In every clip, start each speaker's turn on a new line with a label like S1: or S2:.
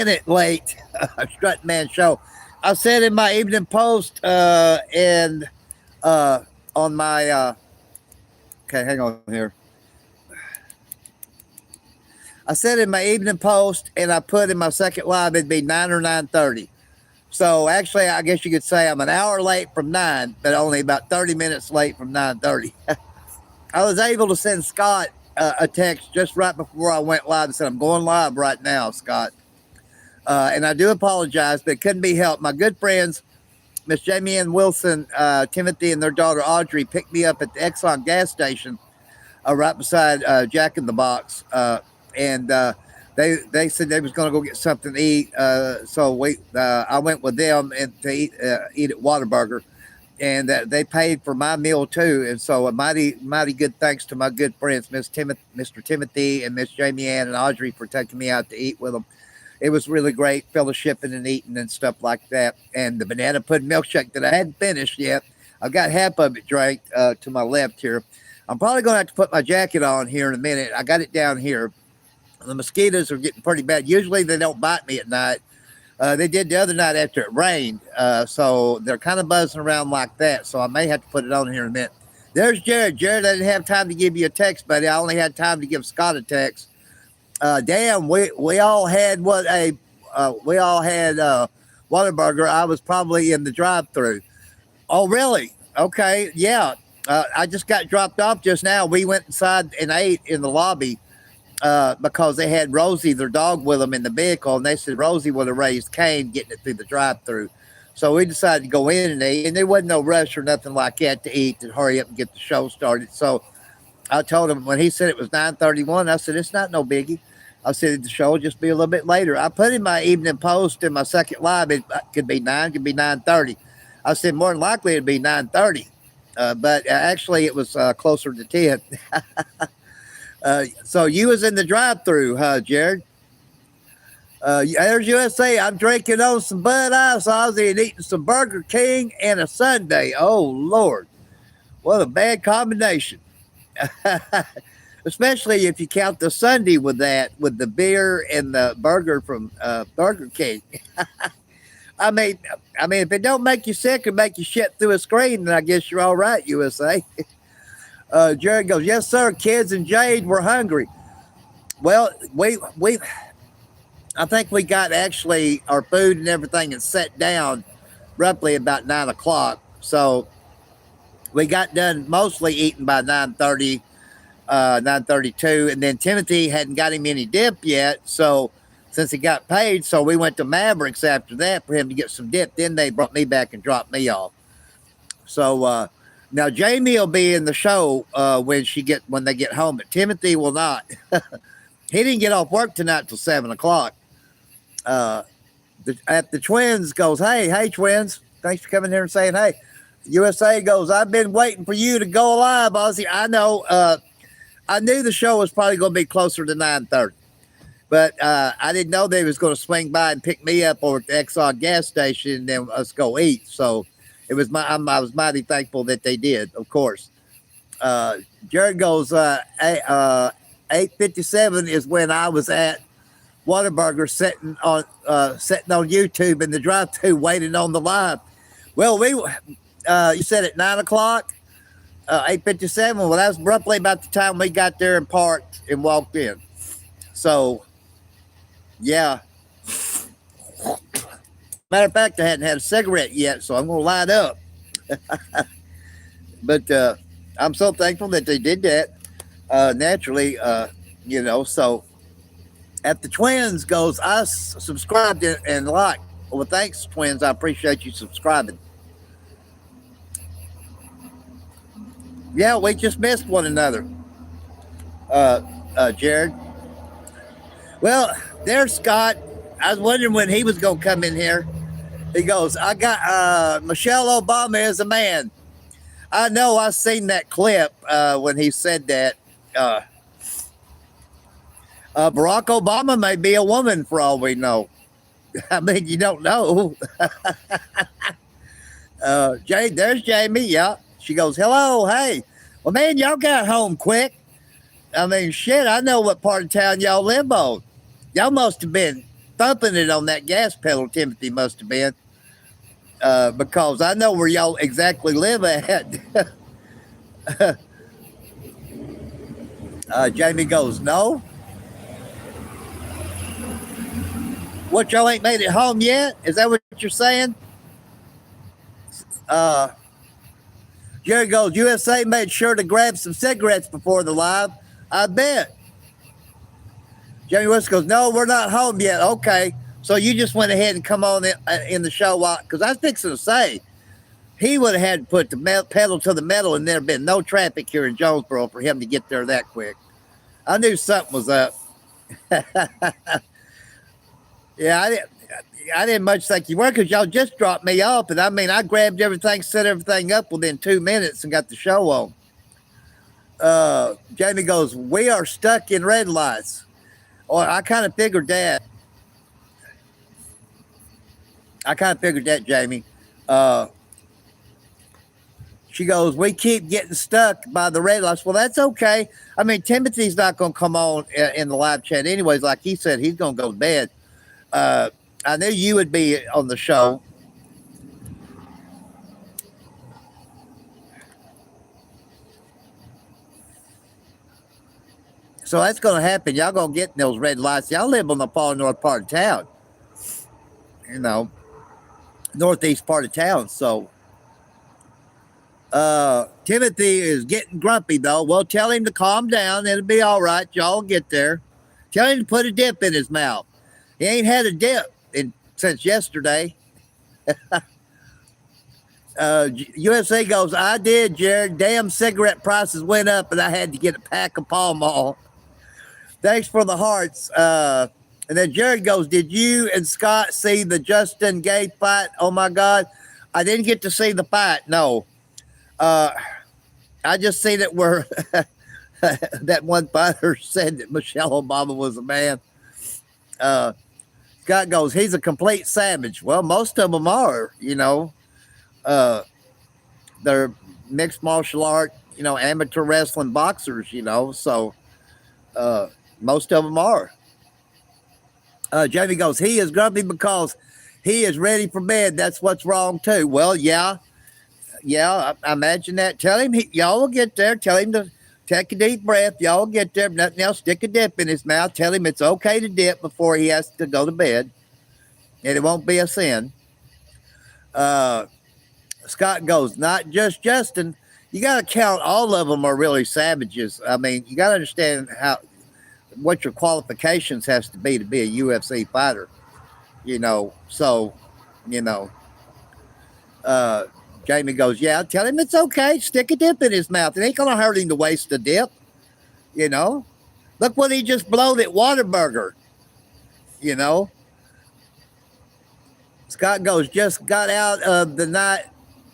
S1: minute late. Strut Man show. I said in my evening post and on my okay, hang on here. I said in my evening post, and I put in my second live it'd be 9 or 9:30. So actually, I guess you could say I'm an hour late from 9, but only about 30 minutes late from 9:30. I was able to send Scott a text just right before I went live and said, I'm going live right now, Scott. And I do apologize, but it couldn't be helped. My good friends, Miss Jamie Ann Wilson, Timothy, and their daughter Audrey picked me up at the Exxon gas station right beside Jack in the Box. And they said they was going to go get something to eat. So I went with them and to eat at Whataburger. And they paid for my meal too. And so a mighty good thanks to my good friends, Mr. Timothy and Miss Jamie Ann and Audrey for taking me out to eat with them. It was really great fellowshipping and eating and stuff like that. And the banana pudding milkshake that I hadn't finished yet, I've got half of it drank to my left here. I'm probably going to have to put my jacket on here in a minute. I got it down here. The mosquitoes are getting pretty bad. Usually they don't bite me at night. They did the other night after it rained. So they're kind of buzzing around like that. So I may have to put it on here in a minute. There's Jared. Jared, I didn't have time to give you a text, buddy. I only had time to give Scott a text. Damn, we all had Whataburger. I was probably in the drive-thru. Oh, really? Okay, yeah. I just got dropped off just now. We went inside and ate in the lobby because they had Rosie, their dog, with them in the vehicle, and they said Rosie would have raised Cain getting it through the drive-thru. So we decided to go in and eat, and there wasn't no rush or nothing like that to eat to hurry up and get the show started. So I told him when he said it was 9:31, I said, it's not no biggie. I said the show will just be a little bit later. I put in my evening post in my second live. It could be 9, could be 9:30. I said more than likely it'd be 9:30, but actually it was closer to 10. So you was in the drive-thru, huh, Jared? There's USA. I'm drinking on some Bud Ice, Ozzy, and eating some Burger King and a sundae. Oh Lord, what a bad combination. Especially if you count the Sunday with that, with the beer and the burger from Burger King. I mean, if it don't make you sick or make you shit through a screen, then I guess you're all right, USA. Jared goes, yes, sir. Kids and Jade were hungry. Well, I think we got actually our food and everything and set down roughly about 9 o'clock. So we got done mostly eating by 9:30. 9:32, and then Timothy hadn't got him any dip yet, so since he got paid, so we went to Mavericks after that for him to get some dip. Then they brought me back and dropped me off. So now Jamie will be in the show when they get home, but Timothy will not. He didn't get off work tonight till 7 o'clock. The twins goes, hey twins, thanks for coming here and saying hey. USA goes, I've been waiting for you to go live, Ozzy. I know. I knew the show was probably going to be closer to 9:30, but I didn't know they was going to swing by and pick me up over at the Exxon gas station and then us go eat. So I was mighty thankful that they did, of course. Jared goes, 8:57 is when I was at Whataburger sitting on YouTube in the drive-thru waiting on the live. Well, you said at 9 o'clock. 8:57. Well, that was roughly about the time we got there and parked and walked in. So, yeah. Matter of fact, I hadn't had a cigarette yet, so I'm going to light up. But I'm so thankful that they did that. Naturally, so at the twins goes, I subscribed and liked. Well, thanks, twins. I appreciate you subscribing. Yeah, we just missed one another, Jared. Well, there's Scott. I was wondering when he was going to come in here. He goes, I got Michelle Obama is a man. I know. I seen that clip when he said that. Barack Obama may be a woman for all we know. I mean, you don't know. There's Jamie. Yeah. She goes, hello, hey. Well, man, y'all got home quick. I mean, shit, I know what part of town y'all live on. Y'all must have been thumping it on that gas pedal. Timothy must have been, because I know where y'all exactly live at. Jamie goes, no. What, y'all ain't made it home yet? Is that what you're saying? Uh, Jerry goes, USA made sure to grab some cigarettes before the live. I bet. Jamie West goes, no, we're not home yet. Okay. So you just went ahead and come on in the show, because I was fixing to say, he would have had to put the pedal to the metal and there'd been no traffic here in Jonesboro for him to get there that quick. I knew something was up. Yeah, I didn't much think you were, because y'all just dropped me off. And I mean, I grabbed everything, set everything up within 2 minutes and got the show on. Jamie goes, we are stuck in red lights. Or I kind of figured that. Jamie. She goes, we keep getting stuck by the red lights. Well, that's okay. I mean, Timothy's not going to come on in the live chat anyways. Like he said, he's going to go to bed. I knew you would be on the show. So that's going to happen. Y'all going to get in those red lights. Y'all live on the far north part of town. You know, northeast part of town. So Timothy is getting grumpy, though. Well, tell him to calm down. It'll be all right. Y'all get there. Tell him to put a dip in his mouth. He ain't had a dip since yesterday. USA goes, I did, Jared. Damn cigarette prices went up and I had to get a pack of Pall Mall. Thanks for the hearts. And then Jared goes, did you and Scott see the Justin Gay fight? Oh, my God. I didn't get to see the fight. No. I just seen it where that one fighter said that Michelle Obama was a man. Scott goes, he's a complete savage. Well, most of them are, they're mixed martial art, amateur wrestling boxers, so most of them are. Jamie goes, he is grumpy because he is ready for bed. That's what's wrong too. Well, yeah, I imagine that. Tell him y'all will get there. Tell him to take a deep breath. Y'all will get there. Nothing else. Stick a dip in his mouth. Tell him it's okay to dip before he has to go to bed, and it won't be a sin. Scott goes, not just Justin. You got to count all of them are really savages. I mean, you got to understand what your qualifications has to be a UFC fighter. So, Jamie goes, yeah, tell him it's okay. Stick a dip in his mouth. It ain't going to hurt him to waste a dip. Look what he just blowed at Whataburger. Scott goes, just got out of the night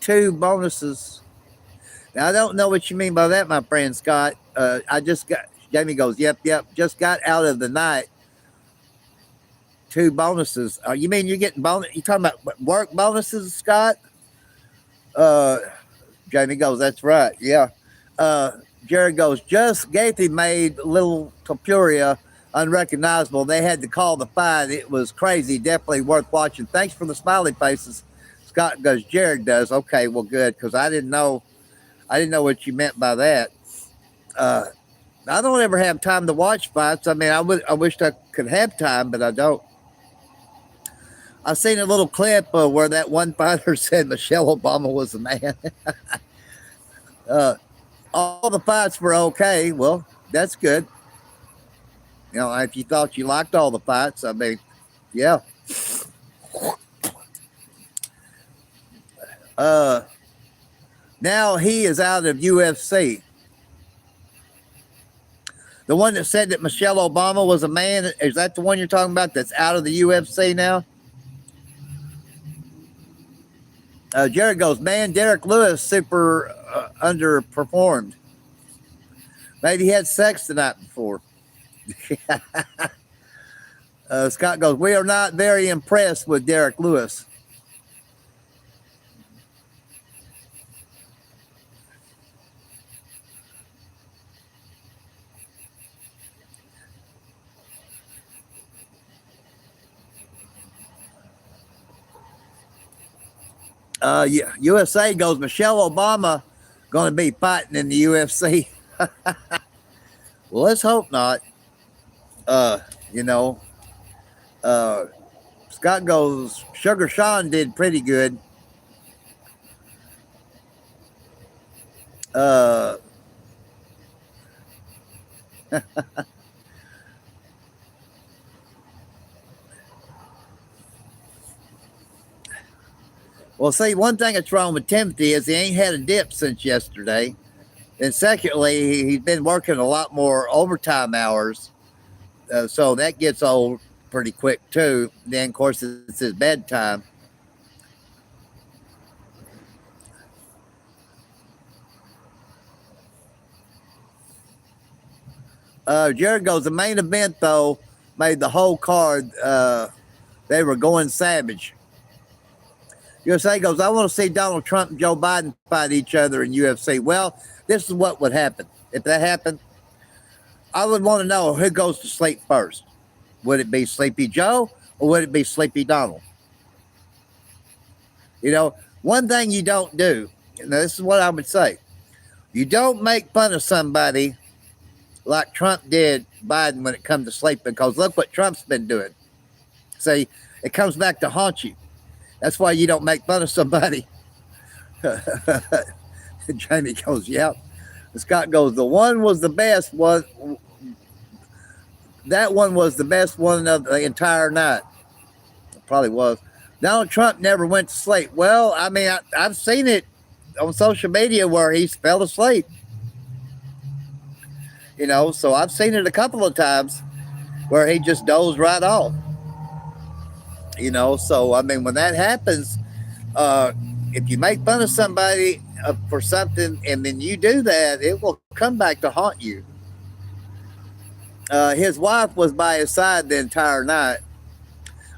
S1: 2 bonuses. Now, I don't know what you mean by that, my friend Scott. Jamie goes, yep, just got out of the night 2 bonuses. You mean you're getting bonus? You talking about work bonuses, Scott? Jamie goes, that's right, yeah. Jared goes, just Gaethje made Little Topuria unrecognizable. They had to call the fight. It was crazy. Definitely worth watching. Thanks for the smiley faces. Scott goes, Jared does. Okay, well, good, because I didn't know what you meant by that. I don't ever have time to watch fights. I mean, I wished I could have time, but I don't. I seen a little clip where that one fighter said Michelle Obama was a man. All the fights were okay. Well, that's good. If you thought you liked all the fights, I mean, yeah. Now he is out of UFC. The one that said that Michelle Obama was a man, is that the one you're talking about that's out of the UFC now? Jared goes, man, Derek Lewis super underperformed. Maybe he had sex the night before. Scott goes, we are not very impressed with Derek Lewis. USA goes, Michelle Obama going to be fighting in the UFC. Well, let's hope not. Uh, you know, uh, Scott goes, Sugar Sean did pretty good. Uh, well, see, one thing that's wrong with Timothy is he ain't had a dip since yesterday. And secondly, he's been working a lot more overtime hours. So that gets old pretty quick, too. Then, of course, it's his bedtime. Jared goes, the main event, though, made the whole card. They were going savage. USA goes, I want to see Donald Trump and Joe Biden fight each other in UFC. Well, this is what would happen. If that happened, I would want to know who goes to sleep first. Would it be Sleepy Joe or would it be Sleepy Donald? You know, one thing you don't do, and this is what I would say, you don't make fun of somebody like Trump did Biden when it comes to sleep, because look what Trump's been doing. See, it comes back to haunt you. That's why you don't make fun of somebody. Jamie goes, yep. Scott goes, the one was the best one. That one was the best one of the entire night. It probably was. Donald Trump never went to sleep. Well, I mean, I've seen it on social media where he fell asleep. You know, so I've seen it a couple of times where he just dozed right off. You know, so I mean, when that happens, if you make fun of somebody for something and then you do that, it will come back to haunt you. His wife was by his side the entire night.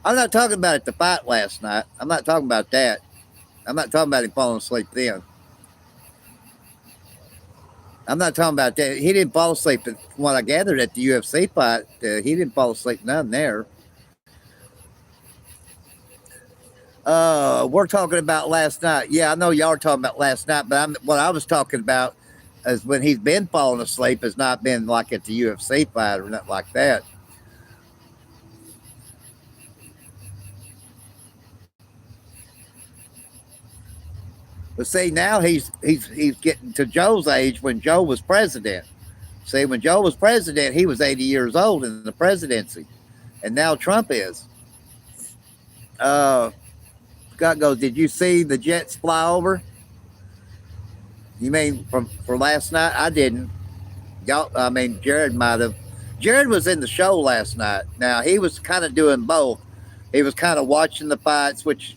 S1: I'm not talking about it, the fight last night. I'm not talking about that. I'm not talking about him falling asleep then. I'm not talking about that. He didn't fall asleep. From what I gathered at the UFC fight, he didn't fall asleep none there. We're talking about last night. Yeah, I know y'all are talking about last night, but what I was talking about is when he's been falling asleep has not been like at the UFC fight or nothing like that. But see, now he's getting to Joe's age when Joe was president. See, when Joe was president, he was 80 years old in the presidency, and now Trump is. Uh, Scott goes, did you see the Jets fly over? You mean from for last night? I didn't. Y'all, I mean, Jared might have. Jared was in the show last night. Now he was kind of doing both. He was kind of watching the fights, which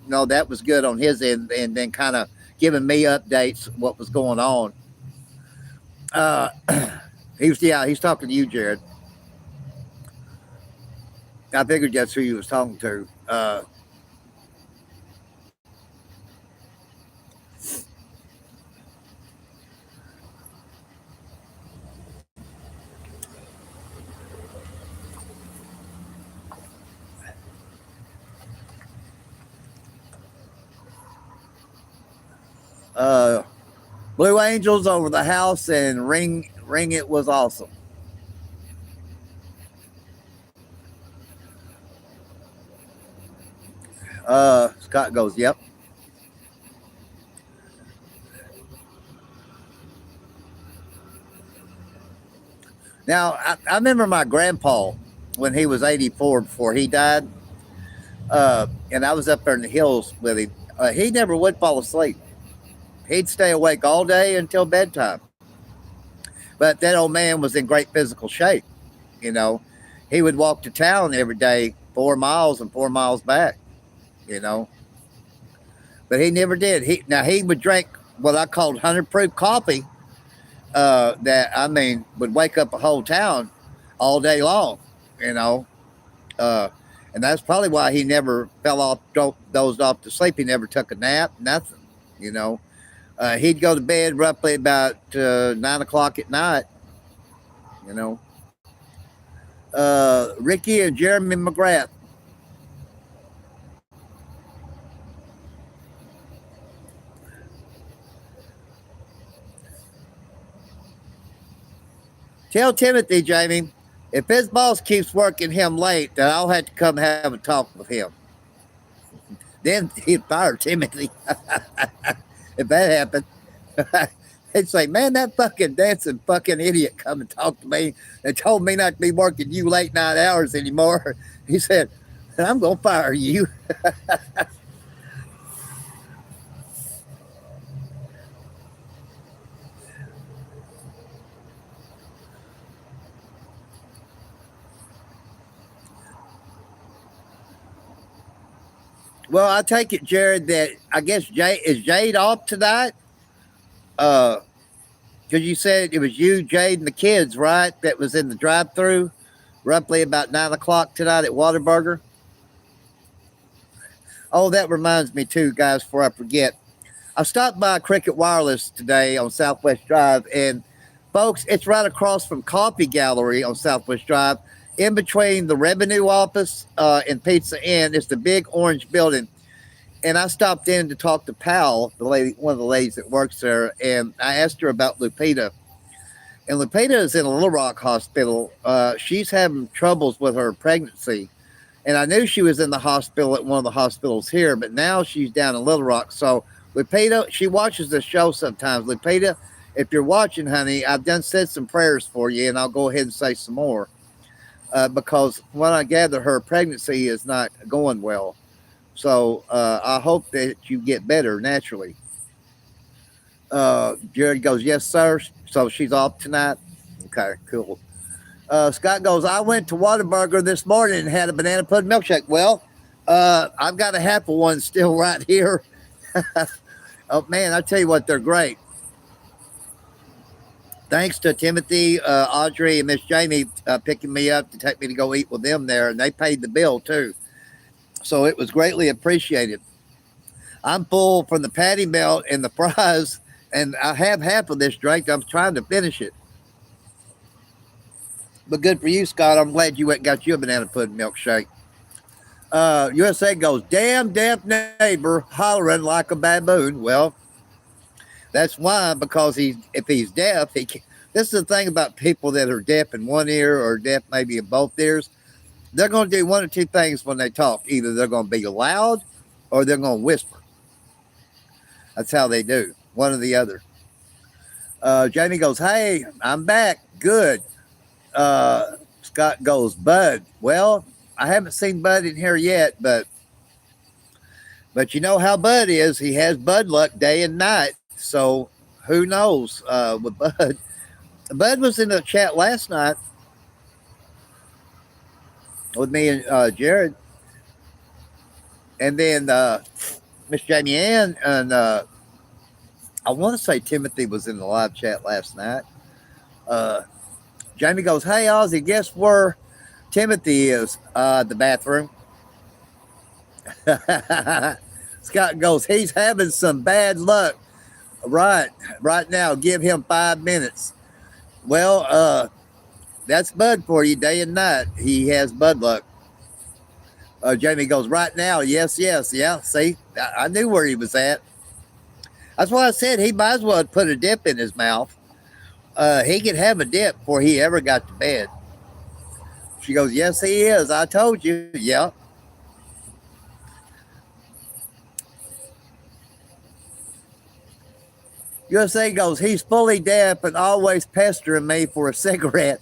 S1: that was good on his end, and then kind of giving me updates what was going on. Uh, he's talking to you, Jared. I figured that's who he was talking to. Uh, Blue Angels over the house and ring it was awesome. Scott goes, yep. Now I remember my grandpa when he was 84 before he died, and I was up there in the hills with him. He never would fall asleep. He'd stay awake all day until bedtime. But that old man was in great physical shape. You know, he would walk to town every day, 4 miles and 4 miles back. You know, but he never did. He would drink what I called 100 proof coffee. That I mean would wake up a whole town all day long. You know, uh, and that's probably why he never fell off, dozed off to sleep. He never took a nap, nothing. You know, he'd go to bed roughly about 9 o'clock at night. You know, Ricky and Jeremy McGrath. Tell Timothy, Jamie, if his boss keeps working him late, then I'll have to come have a talk with him. Then he'd fire Timothy if that happened. He'd say, "Man, that fucking dancing fucking idiot come and talked to me and told me not to be working you late night hours anymore." He said, "I'm gonna fire you." Well, I take it, Jared, that I guess Jade off tonight. Uh, because you said it was you, Jade, and the kids, right? That was in the drive-through, roughly about 9 o'clock tonight at Whataburger. Oh, that reminds me too, guys. Before I forget, I stopped by Cricket Wireless today on Southwest Drive, and folks, it's right across from Coffee Gallery on Southwest Drive, in between the Revenue Office and Pizza Inn. It's the big orange building. And I stopped in to talk to Pal, the lady, one of the ladies that works there, and I asked her about Lupita. And Lupita is in a Little Rock hospital. She's having troubles with her pregnancy. And I knew she was in the hospital at one of the hospitals here, but now she's down in Little Rock. So Lupita, she watches the show sometimes. Lupita, if you're watching, honey, I've done said some prayers for you, and I'll go ahead and say some more because when I gather, her pregnancy is not going well. So I hope that you get better naturally. Jared goes, yes, sir. So she's off tonight. Okay, cool. Scott goes, I went to Whataburger this morning and had a banana pudding milkshake. Well, I've got a half of one still right here. Oh, man, I tell you what, they're great. Thanks to Timothy, Audrey, and Miss Jamie picking me up to take me to go eat with them there. And they paid the bill, too. So it was greatly appreciated. I'm full from the patty melt and the fries, and I have half of this drink. I'm trying to finish it. But good for you, Scott. I'm glad you went and got you a banana pudding milkshake. USA goes, damn deaf neighbor hollering like a baboon. Well, that's why, because if he's deaf, this is the thing about people that are deaf in one ear or deaf maybe in both ears. They're going to do one or two things when they talk. Either they're going to be loud or they're going to whisper. That's how they do, one or the other. Jamie goes, hey, I'm back. Good. Scott goes, Bud. Well, I haven't seen Bud in here yet, but you know how Bud is. He has Bud luck day and night. So who knows with Bud. Bud was in the chat last night with me and Jared. And then Miss Jamie Ann and I want to say Timothy was in the live chat last night. Jamie goes, hey, Ozzy, guess where Timothy is? The bathroom. Scott goes, he's having some bad luck. Right now. Give him 5 minutes. Well, that's Bud for you day and night. He has Bud luck. Jamie goes, right now. Yes. Yeah. See, I knew where he was at. That's why I said he might as well put a dip in his mouth. He could have a dip before he ever got to bed. She goes, yes, he is. I told you. Yeah. USA goes, he's fully deaf and always pestering me for a cigarette.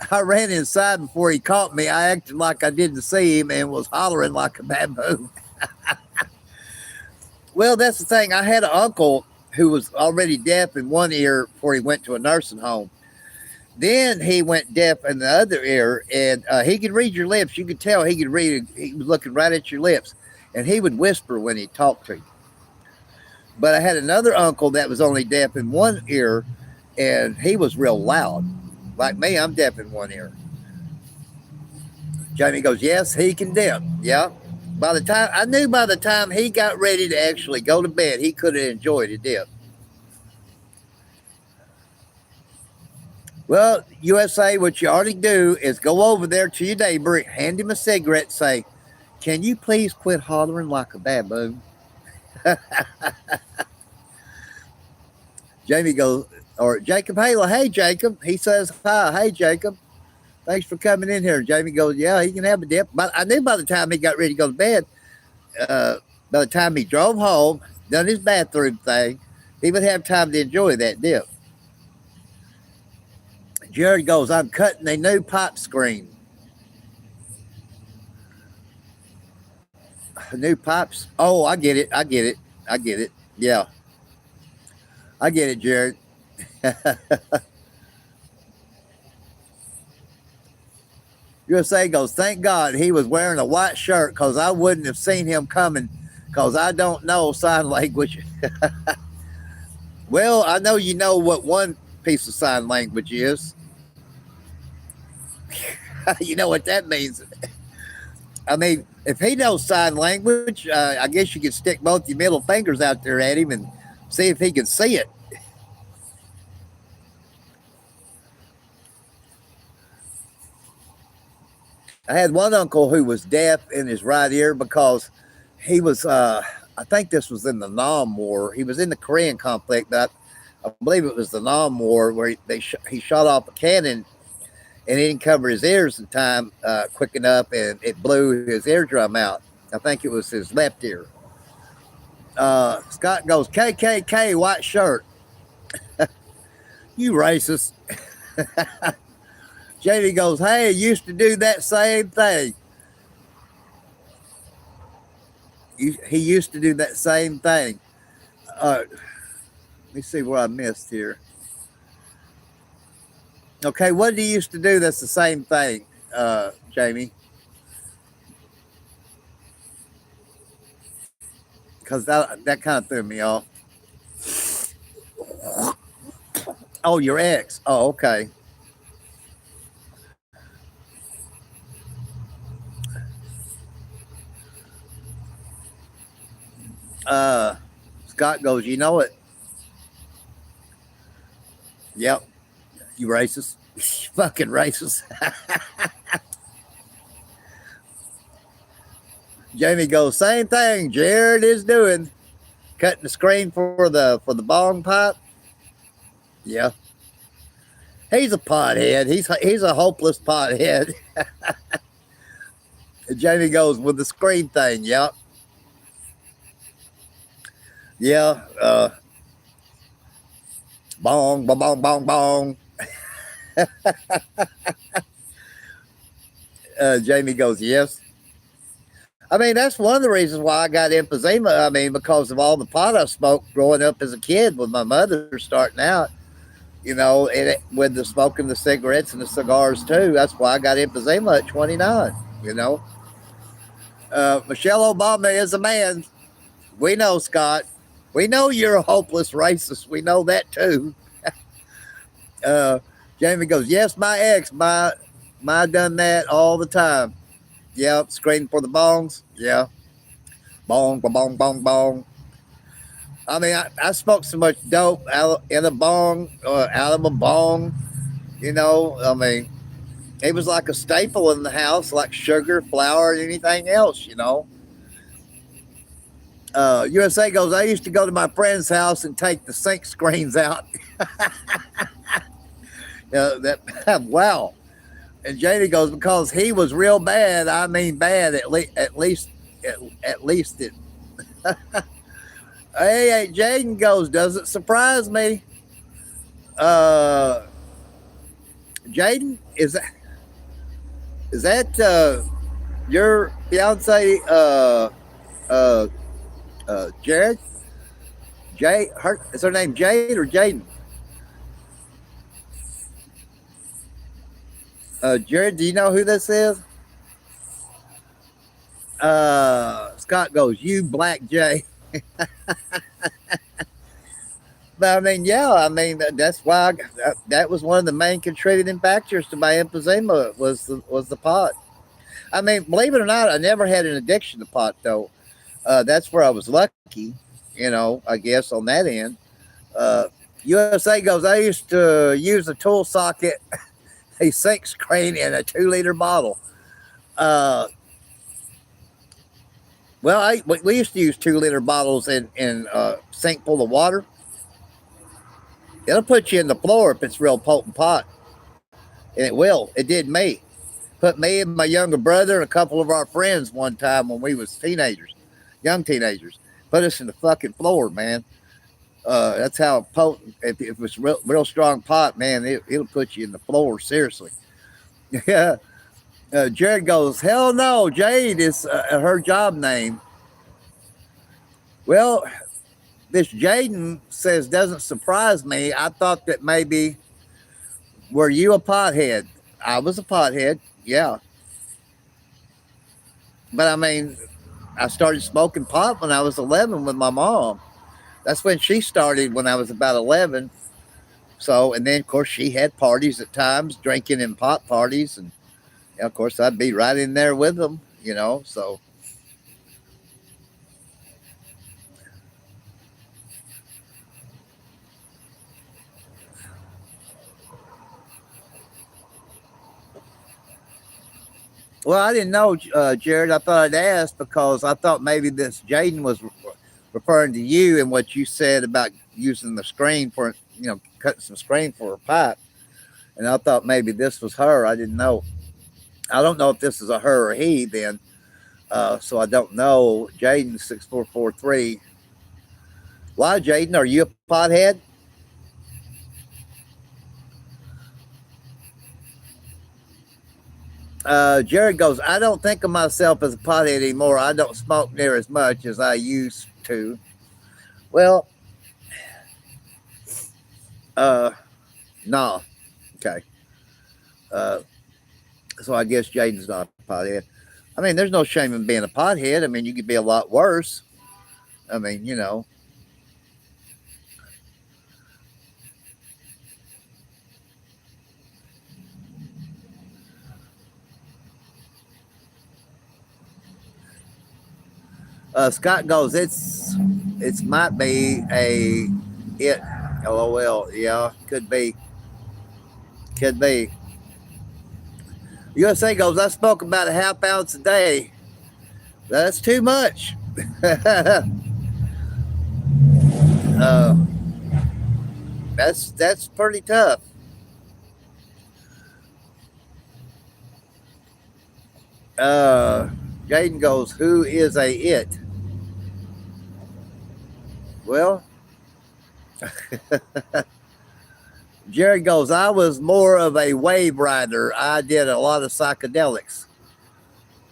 S1: I ran inside before he caught me. I acted like I didn't see him and was hollering like a baboon. Well, that's the thing. I had an uncle who was already deaf in one ear before he went to a nursing home. Then he went deaf in the other ear, and he could read your lips. You could tell he could read. He was looking right at your lips, and he would whisper when he talked to you. But I had another uncle that was only deaf in one ear, and he was real loud. Like me, I'm deaf in one ear. Jamie goes, yes, he can dip. Yeah. By the time he got ready to actually go to bed, he could have enjoyed a dip. Well, USA, what you ought to do is go over there to your neighbor, hand him a cigarette, say, can you please quit hollering like a baboon? Jamie goes, Or Jacob Halo, hey Jacob. He says hi, hey Jacob. Thanks for coming in here. Jamie goes, yeah, he can have a dip. But I knew by the time he got ready to go to bed, uh, by the time he drove home, done his bathroom thing, he would have time to enjoy that dip. Jared goes, I'm cutting a new pipe screen. New pipes. Oh, I get it. I get it. I get it. Yeah, I get it, Jared. USA goes, thank God he was wearing a white shirt because I wouldn't have seen him coming because I don't know sign language. Well, I know you know what one piece of sign language is. You know what that means. I mean, if he knows sign language, I guess you could stick both your middle fingers out there at him and see if he can see it. I had one uncle who was deaf in his right ear because he was, I think this was in the Nam War. He was in the Korean conflict, but I believe it was the Nam War where he shot off a cannon and he didn't cover his ears in time quick enough and it blew his eardrum out. I think it was his left ear. Scott goes, KKK, white shirt. You racist. JD goes, hey, used to do that same thing. He used to do that same thing. Let me see where I missed here. Okay, what did he used to do that's the same thing, Jamie? Because that kind of threw me off. Oh, your ex. Oh, okay. Uh, Scott goes, you know it. Yep, you racist. Fucking racist. Jamie goes, same thing Jared is doing. Cutting the screen for the bong pipe. Yeah. He's a pothead. He's a hopeless pothead. Jamie goes with the screen thing. Yep. Yeah. Bong, bong, bong, bong, bong. Jamie goes, yes. I mean, that's one of the reasons why I got emphysema. I mean, because of all the pot I smoked growing up as a kid with my mother starting out, with the smoking the cigarettes and the cigars too. That's why I got emphysema at 29, you know. Michelle Obama is a man. We know, Scott. We know you're a hopeless racist. We know that too. Uh, Jamie goes, yes, my ex, my done that all the time. Yeah, screen for the bongs. Yeah, bong, bong, bong, bong, bong. I mean, I smoked so much dope in a bong, out of a bong. I mean, it was like a staple in the house, like sugar, flour, and anything else. USA goes, I used to go to my friend's house and take the sink screens out. Wow. And JD goes, because he was real bad. I mean, bad. At least it. Hey, Jaden goes, doesn't surprise me. Uh, Jaden, is that your fiance? Uh, Jared. Is her name Jade or Jaden? Jared, do you know who this is? Scott goes, you black Jay. But I mean, yeah, I mean that's why that was one of the main contributing factors to my emphysema was the pot. I mean, believe it or not, I never had an addiction to pot though. That's where I was lucky, I guess on that end. Uh, USA goes, I used to use a tool socket, a sink screen, and a 2 liter bottle. Uh, well, we used to use 2 liter bottles in sink full of water. It'll put you in the floor if it's real potent pot, and it will. It did me. Put me and my younger brother and a couple of our friends one time when we was teenagers, young teenagers. Put us in the fucking floor, man. That's how potent. If it's real strong pot, man, it'll put you in the floor. Seriously. Yeah. Jared goes, hell no, Jade is her job name. Well, this Jaden says doesn't surprise me. I thought that maybe were you a pothead? I was a pothead, yeah. But I mean, I started smoking pot when I was 11 with my mom. That's when she started when I was about 11. So, and then of course she had parties at times, drinking in pot parties, and of course I'd be right in there with them, you know. So, well, I didn't know, Jared. I thought I'd ask because I thought maybe this Jaden was referring to you and what you said about using the screen for, cutting some screen for a pipe. And I thought maybe this was her. I didn't know. I don't know if this is a her or he then. So I don't know. Jaden 6443. Why, Jaden? Are you a pothead? Jared goes, I don't think of myself as a pothead anymore. I don't smoke near as much as I used to. Well, uh, no. Okay. Uh, so I guess Jaden's not a pothead. I mean, there's no shame in being a pothead. I mean, you could be a lot worse. I mean, Scott goes, it's might be a it. LOL. Yeah, could be. Could be. USA goes, I smoke about a half ounce a day. That's too much. uh, that's pretty tough. Uh, Jaden goes, who is a it? Well, Jared goes, I was more of a wave rider. I did a lot of psychedelics.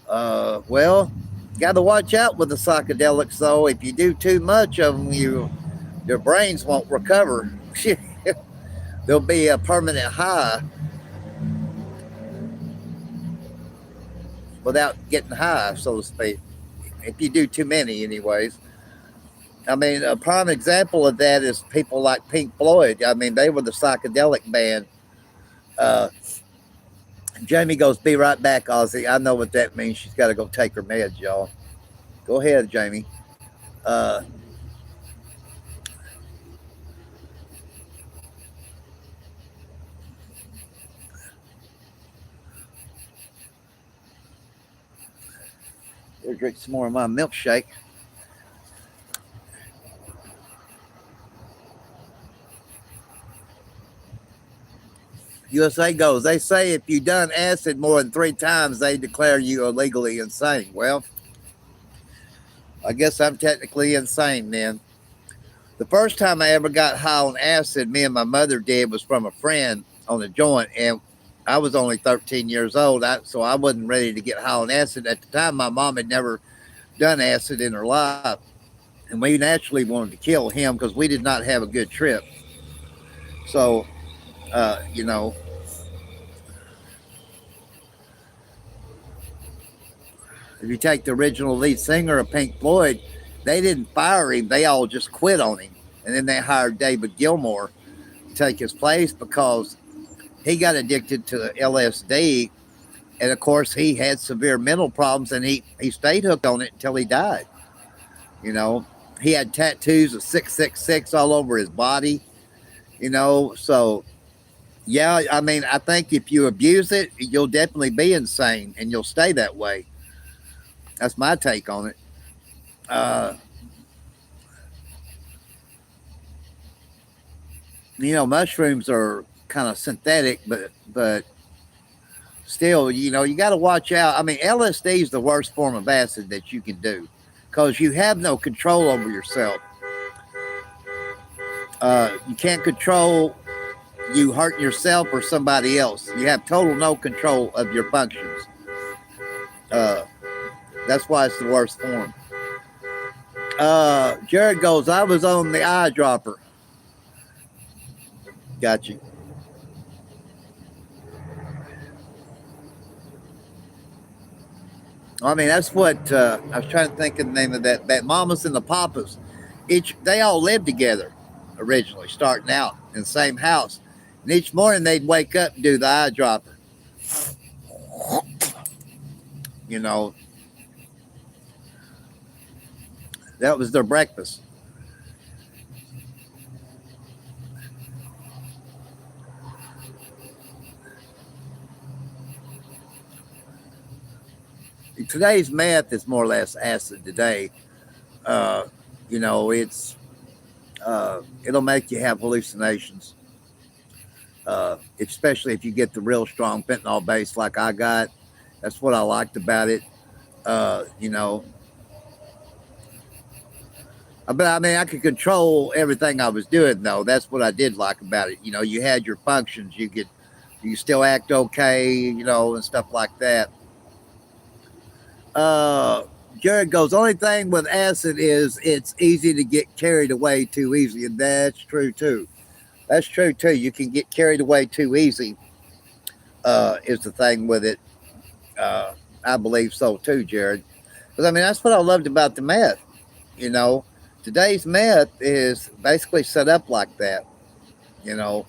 S1: Well, got to watch out with the psychedelics though. If you do too much of them, your brains won't recover. There'll be a permanent high without getting high, so to speak. If you do too many, anyways. I mean, a prime example of that is people like Pink Floyd. I mean, they were the psychedelic band. Uh, Jamie goes, be right back, Ozzy. I know what that means. She's got to go take her meds, y'all. Go ahead, Jamie. Uh, Here, drink some more of my milkshake. USA goes, they say if you done acid more than 3 times, they declare you illegally insane. Well, I guess I'm technically insane then. The first time I ever got high on acid, me and my mother did, was from a friend on a joint, and I was only 13 years old, so I wasn't ready to get high on acid. At the time, my mom had never done acid in her life, and we naturally wanted to kill him because we did not have a good trip. So, uh, you know, if you take the original lead singer of Pink Floyd, they didn't fire him; they all just quit on him, and then they hired David Gilmour to take his place because he got addicted to LSD, and of course he had severe mental problems, and he stayed hooked on it until he died. You know, he had tattoos of 666 all over his body. So yeah, I mean, I think if you abuse it, you'll definitely be insane, and you'll stay that way. That's my take on it. Uh, Mushrooms are kind of synthetic, but still, you got to watch out. I mean, LSD is the worst form of acid that you can do because you have no control over yourself. You can't control you hurting yourself or somebody else. You have total no control of your functions. Uh, that's why it's the worst form. Jared goes, I was on the eyedropper. Got you. I mean, that's what I was trying to think of the name of that Mamas and the Papas. They all lived together originally, starting out in the same house. And each morning they'd wake up and do the eyedropper. You know, that was their breakfast. Today's meth is more or less acid today. Uh, it's it'll make you have hallucinations, especially if you get the real strong fentanyl base like I got. That's what I liked about it. Uh, you know, but I mean, I could control everything I was doing, though. That's what I did like about it. You had your functions. You still act okay, and stuff like that. Uh, Jared goes, only thing with acid is it's easy to get carried away too easily. And that's true too. That's true too. You can get carried away too easy, is the thing with it. Uh, I believe so too, Jared. Because I mean, that's what I loved about the meth. You know, today's meth is basically set up like that. You know,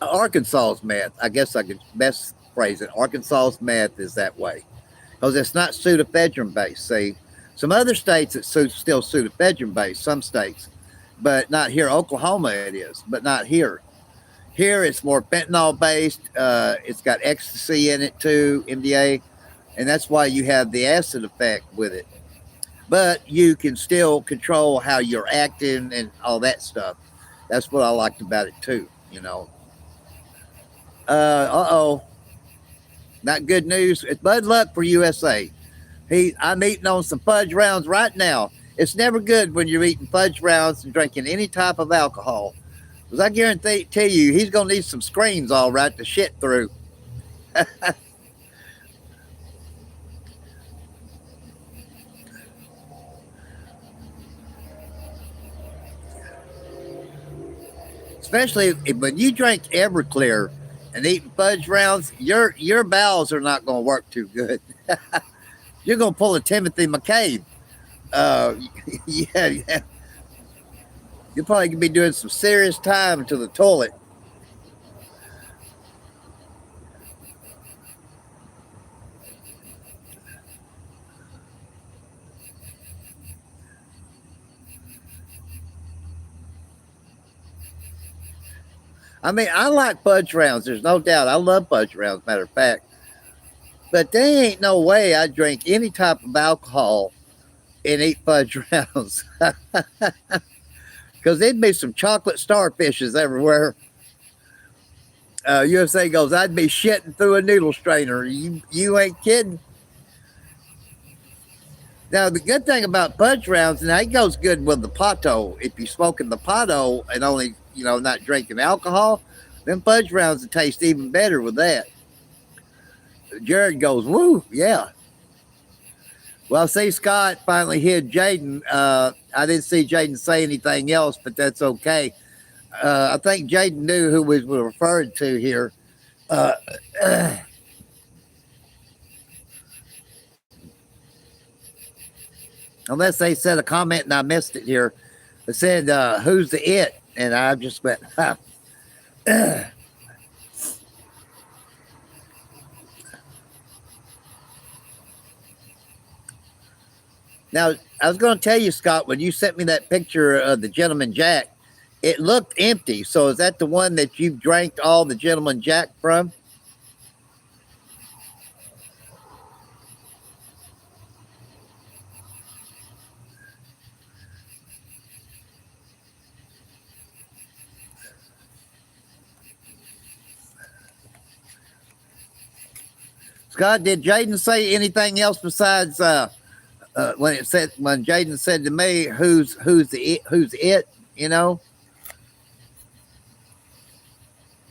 S1: Arkansas's meth, I guess I could best phrase it. Arkansas's meth is that way because it's not pseudoephedrine based. See, some other states it's still pseudoephedrine based, some states, but not here. Oklahoma it is, but not here. Here it's more fentanyl based. It's got ecstasy in it too, MDA, and that's why you have the acid effect with it. But you can still control how you're acting and all that stuff. That's what I liked about it too. Oh, not good news. It's bad luck for USA. I'm eating on some fudge rounds right now. It's never good when you're eating fudge rounds and drinking any type of alcohol. Because I guarantee tell you, he's gonna need some screens all right to shit through. Especially when you drink Everclear and eating fudge rounds, your bowels are not gonna work too good. You're gonna pull a Timothy McCabe. Uh, yeah. You're probably gonna be doing some serious time to the toilet. I mean, I like fudge rounds. There's no doubt. I love fudge rounds, matter of fact. But there ain't no way I drink any type of alcohol and eat fudge rounds. Because there'd be some chocolate starfishes everywhere. USA goes, I'd be shitting through a noodle strainer. You ain't kidding. Now, the good thing about fudge rounds, and it goes good with the pato. If you're smoking the pato and only, not drinking alcohol, then fudge rounds will taste even better with that. Jared goes, woo, yeah. Well, see, Scott finally hid Jaden. I didn't see Jaden say anything else, but that's okay. I think Jaden knew who we were referring to here. Uh, unless they said a comment and I missed it here. It said, who's the it? And I just went, huh. Now, I was going to tell you, Scott, when you sent me that picture of the Gentleman Jack, it looked empty. So is that the one that you've drank all the Gentleman Jack from? Scott, did Jaden say anything else besides when Jaden said to me, who's it? You know,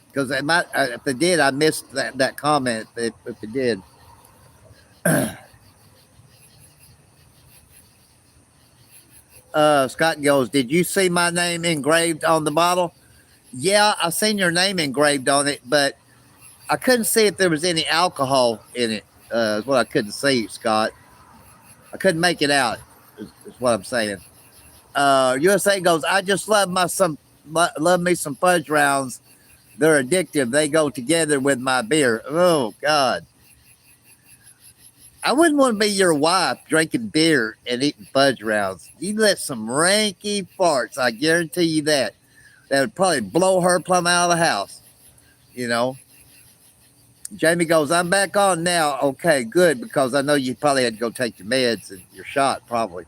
S1: because if they did, I missed that comment. If it did, Scott goes, did you see my name engraved on the bottle? Yeah, I seen your name engraved on it, but I couldn't see if there was any alcohol in it. Is what I couldn't see, Scott. I couldn't make it out. Is what I'm saying. USA goes, I just love me some fudge rounds. They're addictive. They go together with my beer. Oh God. I wouldn't want to be your wife drinking beer and eating fudge rounds. You let some ranky farts. I guarantee you that. That would probably blow her plumb out of the house. You know. Jamie goes, I'm back on now. Okay, good, because I know you probably had to go take your meds and your shot, probably.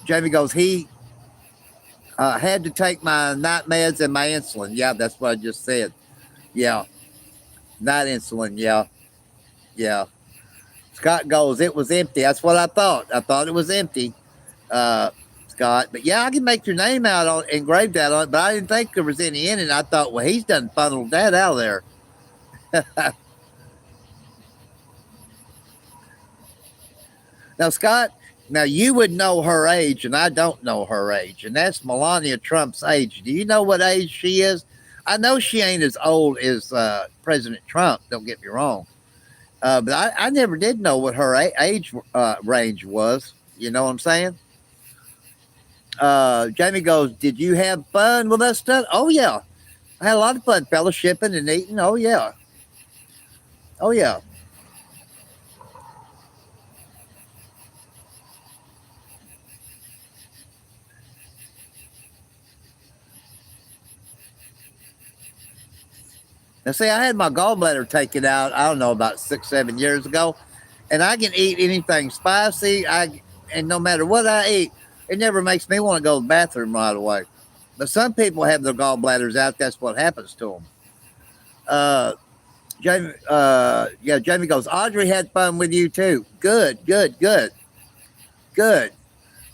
S1: Jamie goes, he had to take my night meds and my insulin. Yeah, that's what I just said. Yeah. Night insulin. Yeah. Yeah. Scott goes, it was empty. That's what I thought. I thought it was empty, Scott. But yeah, I can make your name out on engraved that on it, but I didn't think there was any in it. I thought, well, he's done funneled that out of there. Now, Scott, now you would know her age, and I don't know her age, and that's Melania Trump's age. Do you know what age she is? I know she ain't as old as President Trump. Don't get me wrong. But I never did know what her age range was. You know what I'm saying? Jamie goes, did you have fun with us stuff? Oh, yeah. I had a lot of fun fellowshipping and eating. Oh, yeah. Oh, yeah. Now, see, I had my gallbladder taken out, I don't know, about 6, 7 years ago, and I can eat anything spicy. And no matter what I eat, it never makes me want to go to the bathroom right away. But some people have their gallbladders out. That's what happens to them. Jamie, yeah, Jamie goes, Audrey had fun with you too. Good, good, good, good.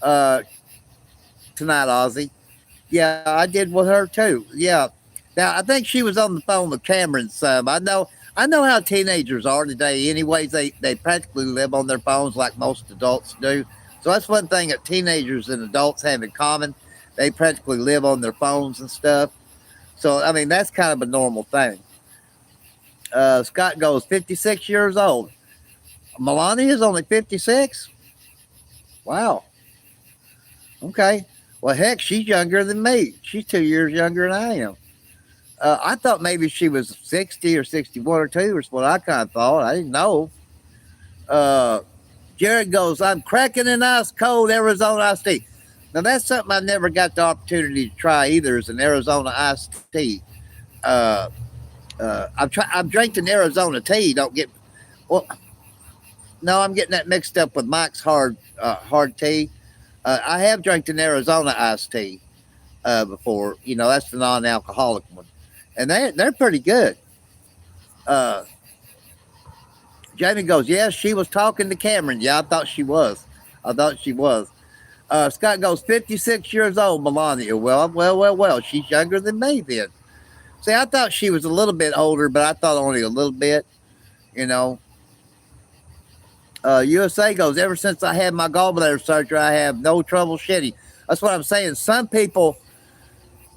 S1: Uh, Tonight, Ozzy. Yeah, I did with her too. Yeah. Now I think she was on the phone with Cameron some. I know how teenagers are today. Anyways, they practically live on their phones like most adults do. So that's one thing that teenagers and adults have in common. They practically live on their phones and stuff. So I mean that's kind of a normal thing. Scott goes 56 years old. Melania is only 56. Wow. Okay. Well, heck, she's younger than me. She's 2 years younger than I am. I thought maybe she was 60 or 61 or 2 is what I kind of thought. I didn't know. Uh, Jared goes, I'm cracking an ice cold Arizona iced tea. Now, that's something I never got the opportunity to try either is an Arizona iced tea. Uh, I'm drinking Arizona tea. Don't get, well, no, I'm getting that mixed up with Mike's hard tea. I have drank an Arizona iced tea before. You know, that's the non-alcoholic one, and they're pretty good. Uh, Jamie goes, yeah, she was talking to Cameron. Yeah, I thought she was. I thought she was. Scott goes, 56 years old, Melania. Well. She's younger than me then. See, I thought she was a little bit older, but I thought only a little bit. You know. USA goes, ever since I had my gallbladder surgery, I have no trouble shitting. That's what I'm saying. Some people,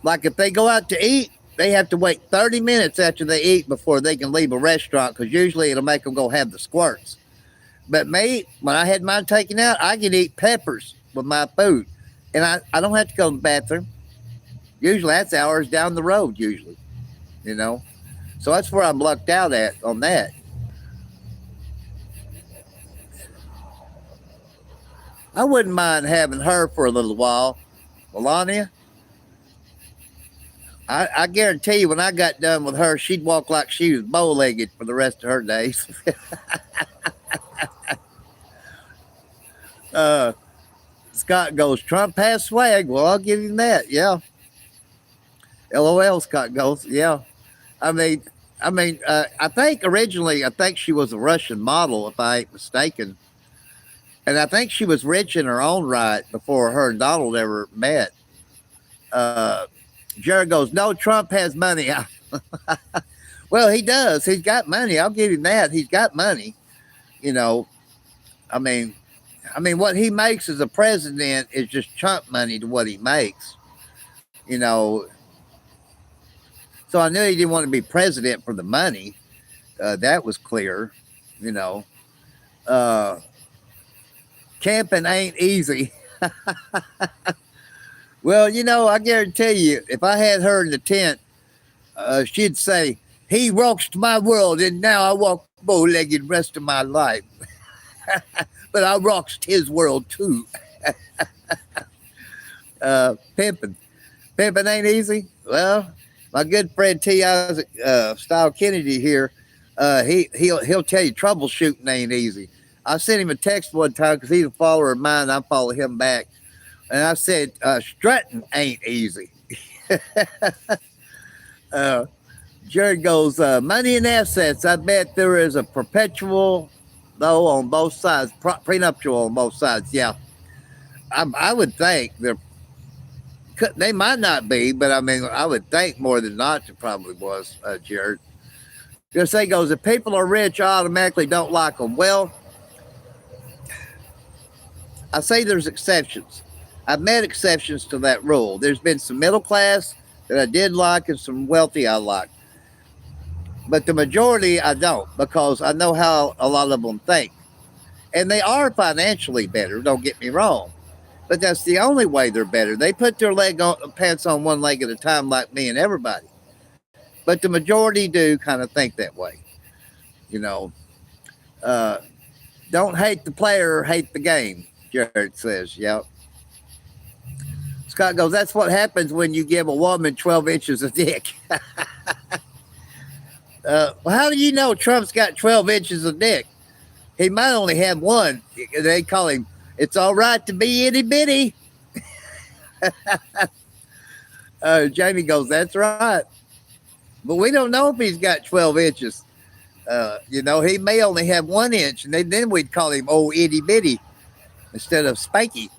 S1: like if they go out to eat, they have to wait 30 minutes after they eat before they can leave a restaurant because usually it'll make them go have the squirts. But me, when I had mine taken out, I can eat peppers with my food. And I don't have to go to the bathroom. Usually that's hours down the road, usually, you know. So that's where I'm lucked out at on that. I wouldn't mind having her for a little while. Melania, I guarantee you when I got done with her, she'd walk like she was bow-legged for the rest of her days. uh, Scott goes, Trump has swag. Well, I'll give him that. Yeah. LOL, Scott goes, yeah. I mean, I mean, I think originally, I think she was a Russian model, if I ain't mistaken. And I think she was rich in her own right before her and Donald ever met. Uh, Jared goes, no, Trump has money. Well, he does. He's got money. I'll give him that. He's got money. You know, I mean, what he makes as a president is just chump money to what he makes. You know, so I knew he didn't want to be president for the money. That was clear. You know, uh, camping ain't easy. Well, I guarantee you, if I had her in the tent, she'd say, he rocks my world, and now I walk bow-legged rest of my life. But I rocks his world, too. Pimping. Pimping ain't easy. Well, my good friend T.I. Style Kennedy here, he'll tell you troubleshooting ain't easy. I sent him a text one time because he's a follower of mine. I follow him back. And I said, strutting ain't easy. Jared goes, money and assets. I bet there is a perpetual, though, on both sides, prenuptial on both sides. Yeah. I would think they might not be, but I mean, I would think more than not it probably was, Jared. Just say goes, if people are rich, I automatically don't like them. Well, I say there's exceptions. I've met exceptions to that rule. There's been some middle class that I did like and some wealthy I like. But the majority I don't, because I know how a lot of them think. And they are financially better, don't get me wrong. But that's the only way they're better. They put their pants on one leg at a time like me and everybody. But the majority do kind of think that way. You know, don't hate the player, hate the game, Jared says. Yep. Scott goes, that's what happens when you give a woman 12 inches of dick. Well, how do you know Trump's got 12 inches of dick? He might only have one. They call him, it's all right to be itty bitty. Jamie goes, that's right. But we don't know if he's got 12 inches. He may only have 1 inch, and then we'd call him old itty bitty instead of spanky.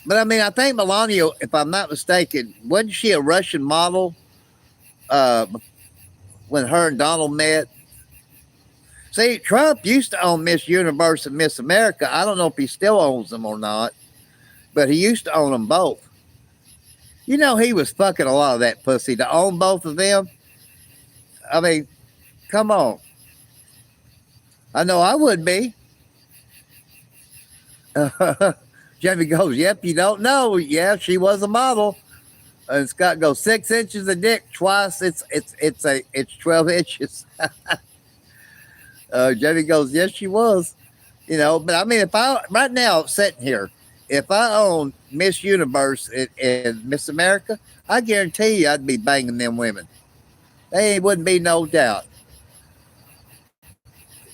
S1: But I mean, I think Melania, if I'm not mistaken, wasn't she a Russian model when her and Donald met? See, Trump used to own Miss Universe and Miss America. I don't know if he still owns them or not, but he used to own them both. He was fucking a lot of that pussy to own both of them. I mean, come on. I know I would be. Jamie goes, yep, you don't know. Yeah, she was a model. And Scott goes, 6 inches of dick twice. It's 12 inches. Jamie goes, yes, she was. But I mean, if I right now sitting here, if I own Miss Universe and Miss America, I guarantee you I'd be banging them women. There wouldn't be no doubt.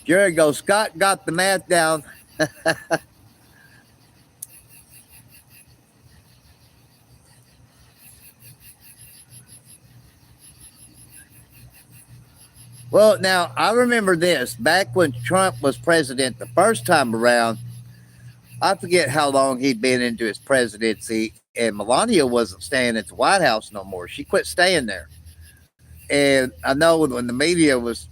S1: Jared goes, Scott got the math down. Well, now, I remember this. Back when Trump was president the first time around, I forget how long he'd been into his presidency, and Melania wasn't staying at the White House no more. She quit staying there. And I know when the media was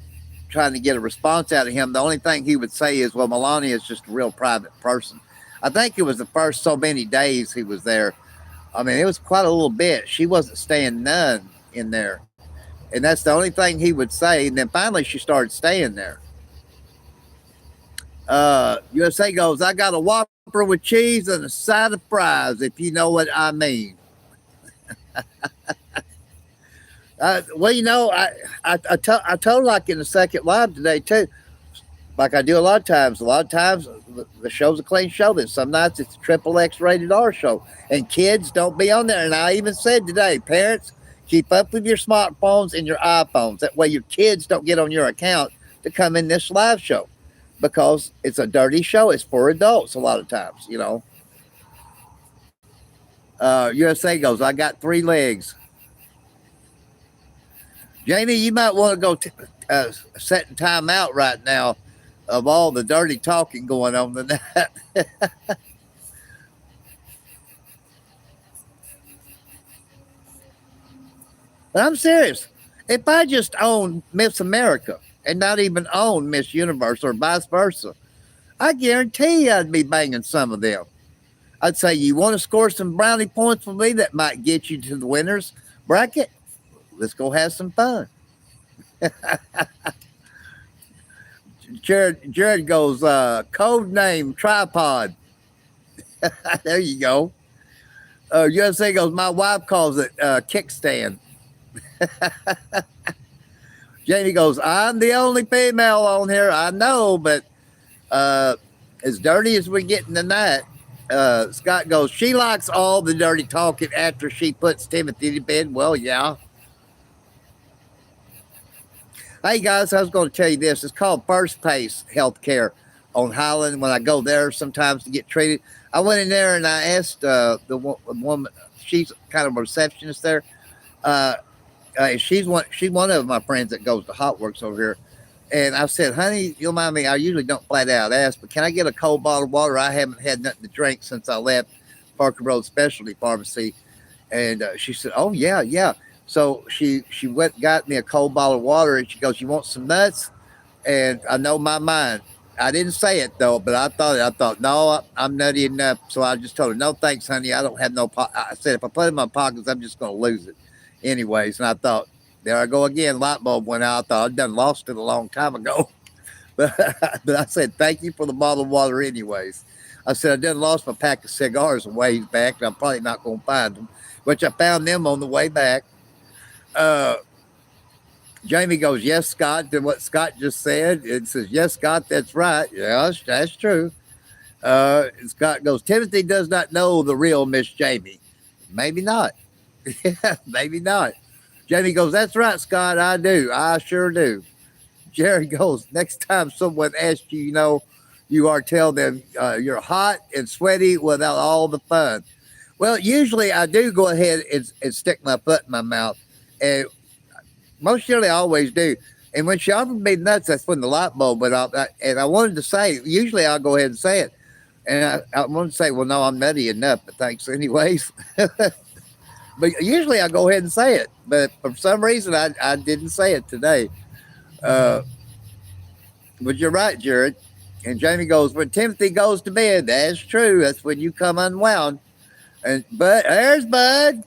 S1: trying to get a response out of him, the only thing he would say is, well, Melania is just a real private person. I think it was the first so many days he was there. I mean, it was quite a little bit. She wasn't staying none in there. And that's the only thing he would say. And then finally she started staying there. USA goes, I got a Whopper with cheese and a side of fries, if you know what I mean. Well, I told like in the second live today too, like I do a lot of times. A lot of times the show's a clean show. Then some nights it's a triple X rated R show. And kids don't be on there. And I even said today, parents, keep up with your smartphones and your iPhones. That way your kids don't get on your account to come in this live show. Because it's a dirty show. It's for adults a lot of times, USA goes, I got 3 legs. Jamie, you might want to go setting time out right now of all the dirty talking going on tonight. But I'm serious. If I just owned Miss America and not even own Miss Universe or vice versa, I guarantee I'd be banging some of them. I'd say, you want to score some brownie points for me that might get you to the winners bracket? Let's go have some fun. Jared goes, code name tripod. There you go. USA goes, my wife calls it kickstand. Jamie goes, I'm the only female on here. I know, but uh, as dirty as we're getting tonight, Scott goes, she likes all the dirty talking after she puts Timothy to bed. Well, yeah. Hey, guys, I was going to tell you this. It's called First Pace Healthcare on Highland. When I go there sometimes to get treated, I went in there and I asked the woman, she's kind of a receptionist there. Uh, she's one of my friends that goes to Hot Works over here. And I said, honey, you'll mind me, I usually don't flat out ask, but can I get a cold bottle of water? I haven't had nothing to drink since I left Parker Road Specialty Pharmacy. And she said, oh, yeah, yeah. So she went and got me a cold bottle of water, and she goes, you want some nuts? And I know my mind. I didn't say it, though, but I thought it. I thought, no, I'm nutty enough. So I just told her, no, thanks, honey. I don't have no I said, if I put it in my pockets, I'm just going to lose it anyways. And I thought, there I go again. Light bulb went out. I thought I'd done lost it a long time ago. But I said, thank you for the bottle of water anyways. I said, I done lost my pack of cigars a ways back, and I'm probably not going to find them, which I found them on the way back. Uh, Jamie goes, yes, Scott, to what Scott just said. It says, yes, Scott, that's right. Yes, that's true. Scott goes, Timothy does not know the real Miss Jamie. Maybe not. Yeah, maybe not. Jamie goes, that's right, Scott. I do. I sure do. Jerry goes, next time someone asks you, you are, tell them you're hot and sweaty without all the fun. Well, usually I do go ahead and stick my foot in my mouth. And most surely I always do. And when she offered me nuts, that's when the light bulb went off. And I wanted to say, usually I'll go ahead and say it. And I wanted to say, well, no, I'm nutty enough, but thanks anyways. But usually I go ahead and say it. But for some reason, I didn't say it today. Uh, but you're right, Jared. And Jamie goes, when Timothy goes to bed, that's true. That's when you come unwound. And but there's Bud.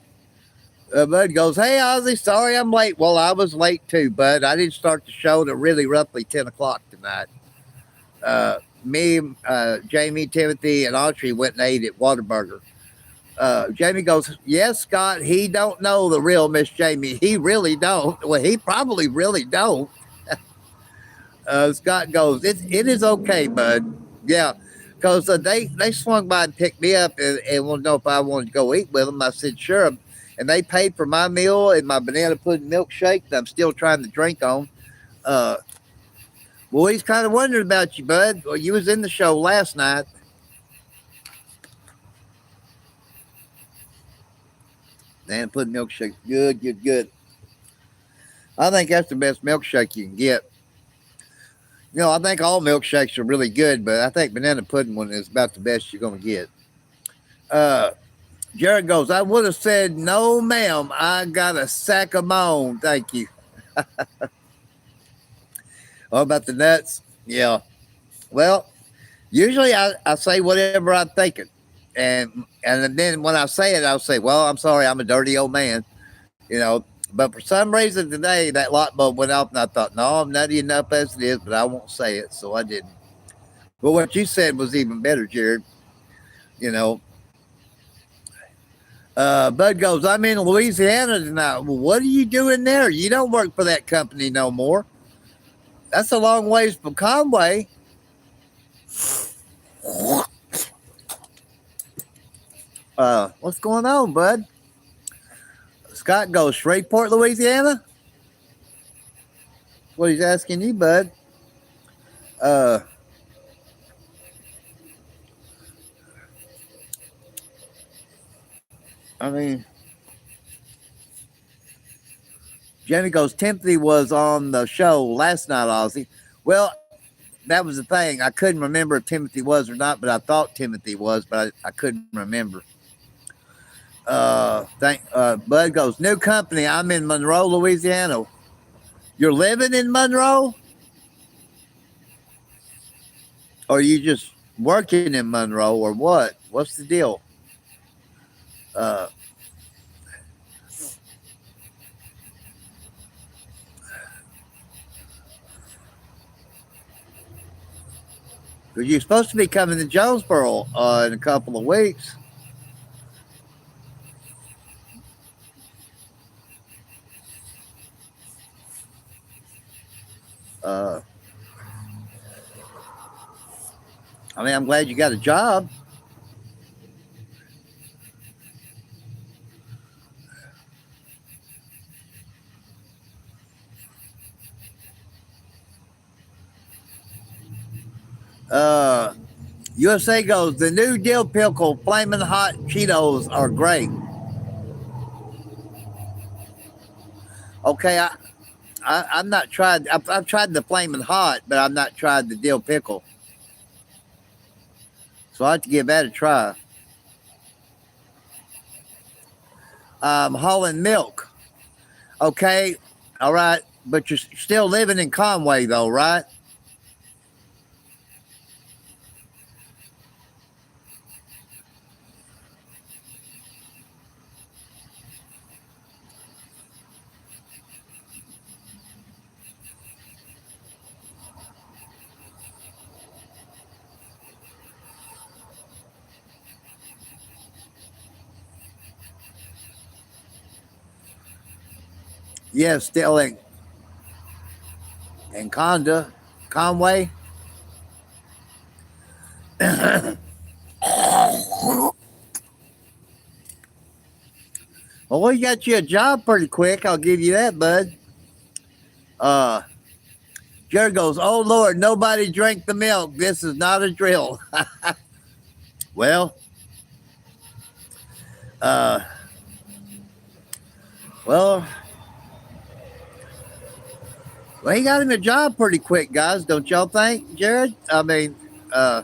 S1: Bud goes, hey, Ozzy, sorry I'm late. Well, I was late too, Bud. I didn't start the show to really roughly 10 o'clock tonight. Me, Jamie, Timothy, and Audrey went and ate at Whataburger. Jamie goes, yes, Scott, he don't know the real Miss Jamie. He really don't. Well, he probably really don't. Scott goes, it is okay, Bud. Yeah, because they swung by and picked me up and wanted to know if I wanted to go eat with them. I said, sure. And they paid for my meal and my banana pudding milkshake that I'm still trying to drink on. Uh, well, he's kind of wondering about you, Bud. Well, you was in the show last night. Banana pudding milkshake, good, good, good. I think that's the best milkshake you can get. I think all milkshakes are really good, but I think banana pudding one is about the best you're going to get. Uh, Jared goes, I would have said, no, ma'am. I got a sack of my own. Thank you. What about the nuts? Yeah. Well, usually I say whatever I'm thinking. And then when I say it, I'll say, well, I'm sorry. I'm a dirty old man. You know, but for some reason today, that light bulb went off, and I thought, no, I'm nutty enough as it is, but I won't say it. So I didn't. But what you said was even better, Jared. You know, Bud goes, I'm in Louisiana tonight. Well, what are you doing there? You don't work for that company no more. That's a long ways from Conway. What's going on, Bud? Scott goes, Shreveport, Louisiana? What he's asking you, Bud. Uh, I mean, Jenny goes, Timothy was on the show last night, Ozzy. Well, that was the thing. I couldn't remember if Timothy was or not, but I thought Timothy was, but I couldn't remember. Bud goes, new company. I'm in Monroe, Louisiana. You're living in Monroe? Or are you just working in Monroe or what? What's the deal? Uh, Because you're supposed to be coming to Jonesboro in a couple of weeks. Uh, I mean, I'm glad you got a job. Uh, USA goes, the new dill pickle flaming hot Cheetos are great. Okay, I'm not tried. I've tried the flaming hot, but I've not tried the dill pickle. So I have to give that a try. Hauling milk. Okay, all right, but you're still living in Conway though, right? Yes, still in Conway. Well, we got you a job pretty quick. I'll give you that, bud. Uh, Jared goes, oh Lord, nobody drank the milk. This is not a drill. well, uh, well, well, he got him a job pretty quick, guys. Don't y'all think, Jared? Uh,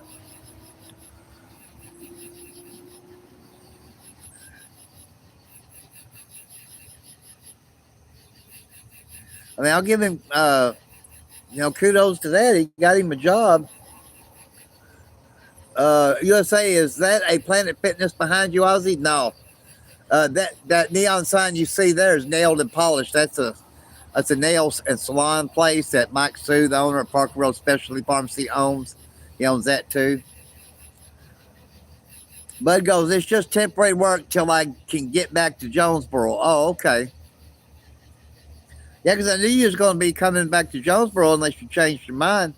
S1: I'll give him, kudos to that. He got him a job. USA, is that a Planet Fitness behind you, Ozzy? No. That neon sign you see there is nailed and polished. That's a nails and salon place that Mike Sue, the owner of Parker Road Specialty Pharmacy, owns. He owns that too. Bud goes, it's just temporary work till I can get back to Jonesboro. Oh, okay. Yeah, because I knew you was going to be coming back to Jonesboro unless you changed your mind.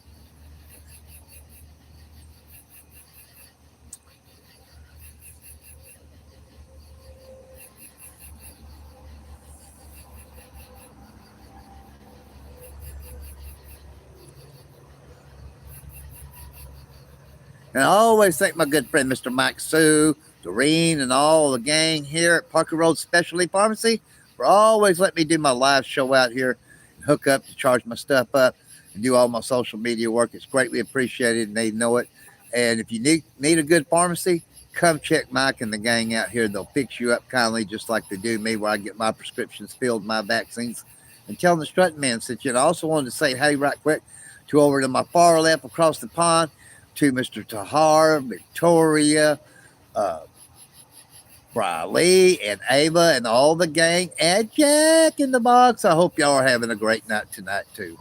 S1: And I always thank my good friend, Mr. Mike Sue, Doreen, and all the gang here at Parker Road Specialty Pharmacy for always letting me do my live show out here and hook up to charge my stuff up and do all my social media work. It's greatly appreciated, and they know it. And if you need a good pharmacy, come check Mike and the gang out here. They'll fix you up kindly, just like they do me, where I get my prescriptions filled, my vaccines. And tell the strutting man sent you. And I also wanted to say, hey, right quick, to over to my far left across the pond, to Mr. Tahar, Victoria, Briley, and Ava, and all the gang, and Jack in the box. I hope y'all are having a great night tonight, too.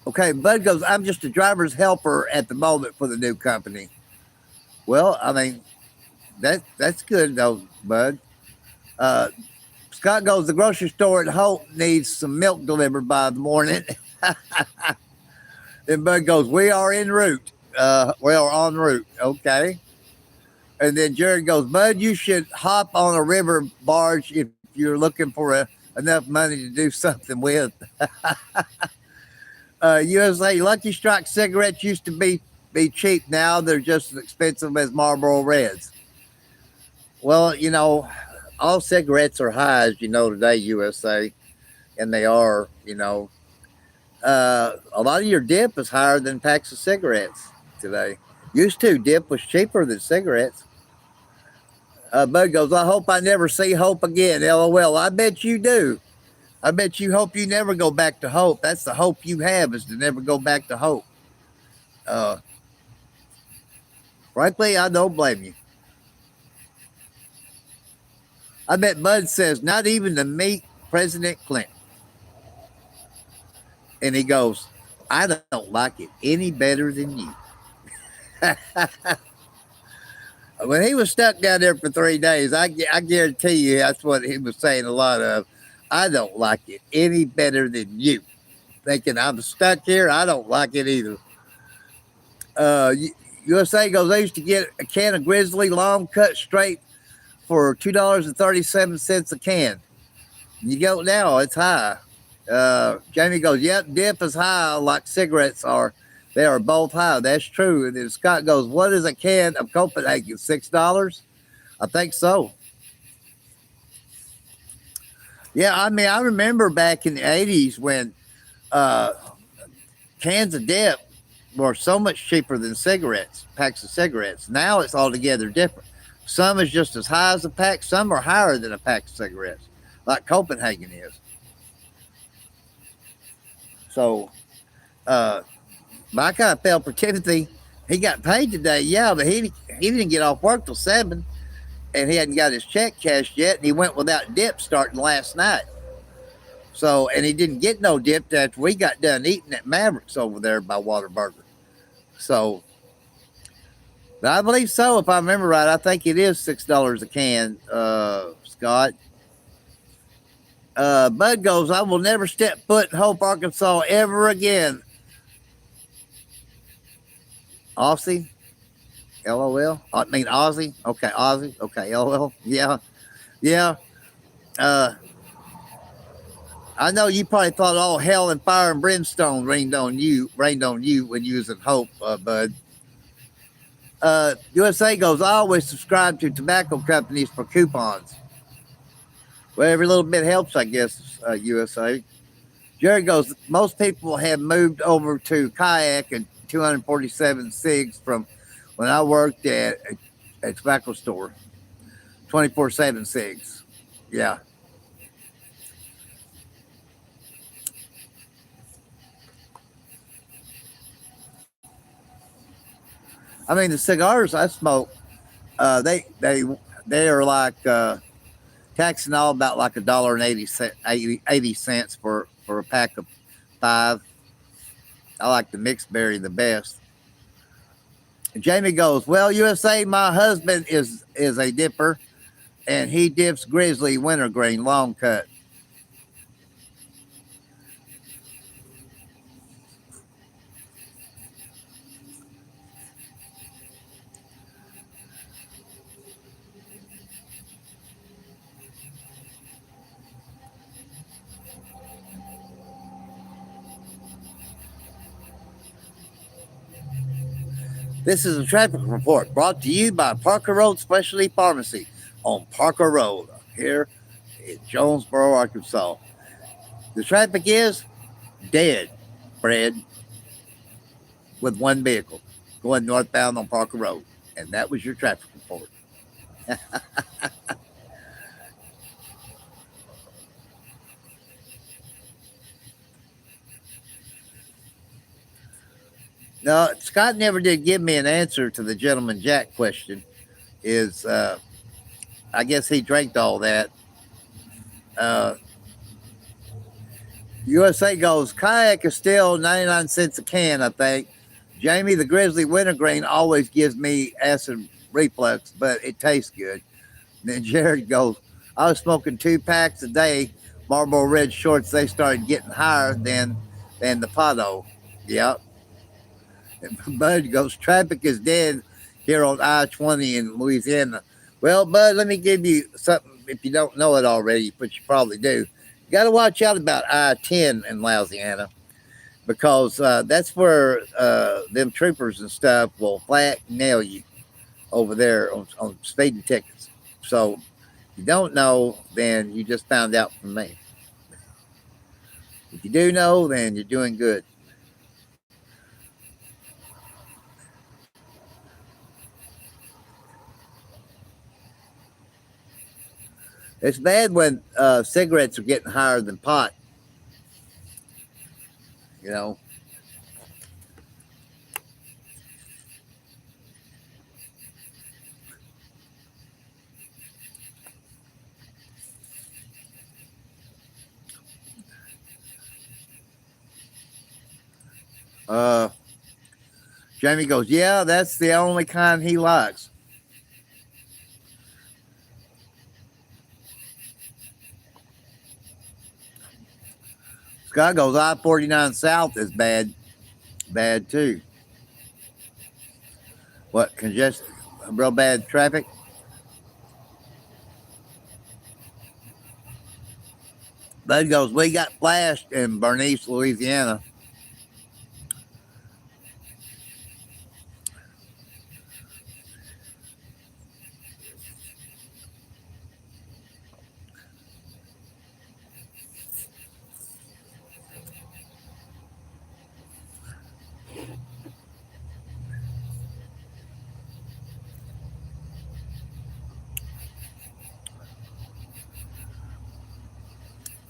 S1: Okay, Bud goes, I'm just a driver's helper at the moment for the new company. Well, that's good, though, Bud. Scott goes, the grocery store at Hope needs some milk delivered by the morning. Then Bud goes, we are en route. We are en route. Okay. And then Jared goes, Bud, you should hop on a river barge if you're looking for enough money to do something with. USA, Lucky Strike cigarettes used to be cheap. Now they're just as expensive as Marlboro Reds. Well, all cigarettes are high, as you know today, USA, and they are. A lot of your dip is higher than packs of cigarettes today. Used to, dip was cheaper than cigarettes. Bud goes, I hope I never see hope again. LOL. I bet you do. I bet you hope you never go back to hope. That's the hope you have, is to never go back to hope. Uh, Frankly, I don't blame you. I bet Bud says, not even to meet President Clinton. And he goes, I don't like it any better than you. When he was stuck down there for 3 days, I guarantee you that's what he was saying a lot of. I don't like it any better than you. Thinking I'm stuck here, I don't like it either. USA goes, I used to get a can of Grizzly long cut straight for $2.37 a can. You go now, it's high. Jamie goes, yep, dip is high like cigarettes are. They are both high. That's true. And then Scott goes, what is a can of Copenhagen? $6? I think so. Yeah, I mean, I remember back in the 80s when cans of dip were so much cheaper than cigarettes, packs of cigarettes. Now it's altogether different. Some is just as high as a pack. Some are higher than a pack of cigarettes, like Copenhagen is. So, but I kind of felt for Timothy. He got paid today, yeah, but he didn't get off work till 7, and he hadn't got his check cashed yet, and he went without dip starting last night. So, and he didn't get no dip after we got done eating at Mavericks over there by Whataburger. So, but I believe so, if I remember right. I think it is $6 a can, Scott. Bud goes, I will never step foot in Hope, Arkansas ever again. Aussie? LOL? I mean, Ozzy? Okay, Ozzy? Okay, LOL? Yeah. Yeah. I know you probably thought all hell and fire and brimstone rained on you when you was in Hope, Bud. USA goes, I always subscribe to tobacco companies for coupons. Well, every little bit helps, I guess, USA. Jerry goes, most people have moved over to kayak and 247 cigs from when I worked at a tobacco store. 24/7 cigs. Yeah. I mean, the cigars I smoke, they are like taxing all about like $1.80 for a pack of 5. I like the mixed berry the best. And Jamie goes, well, USA, my husband is a dipper, and he dips Grizzly wintergreen long cut. This is a traffic report brought to you by Parker Road Specialty Pharmacy on Parker Road here in Jonesboro, Arkansas. The traffic is dead, Fred, with one vehicle going northbound on Parker Road. And that was your traffic report. No, Scott never did give me an answer to the gentleman Jack question. Is I guess he drank all that. Uh, USA goes, kayak is still 99 cents a can, I think. Jamie, the Grizzly Wintergreen always gives me acid reflux, but it tastes good. And then Jared goes, I was smoking 2 packs a day. Marlboro Red Shorts, they started getting higher than the Pato. Yep. And Bud goes, traffic is dead here on I-20 in Louisiana. Well, Bud, let me give you something if you don't know it already, but you probably do. You got to watch out about I-10 in Louisiana, because that's where them troopers and stuff will flat nail you over there on speeding tickets. So If you don't know, then you just found out from me. If you do know, then you're doing good. It's bad when cigarettes are getting higher than pot. You know. Uh, Jamie goes, yeah, that's the only kind he likes. Scott goes, I-49 South is bad too. What, congestion, real bad traffic? Bud goes, we got flashed in Bernice, Louisiana.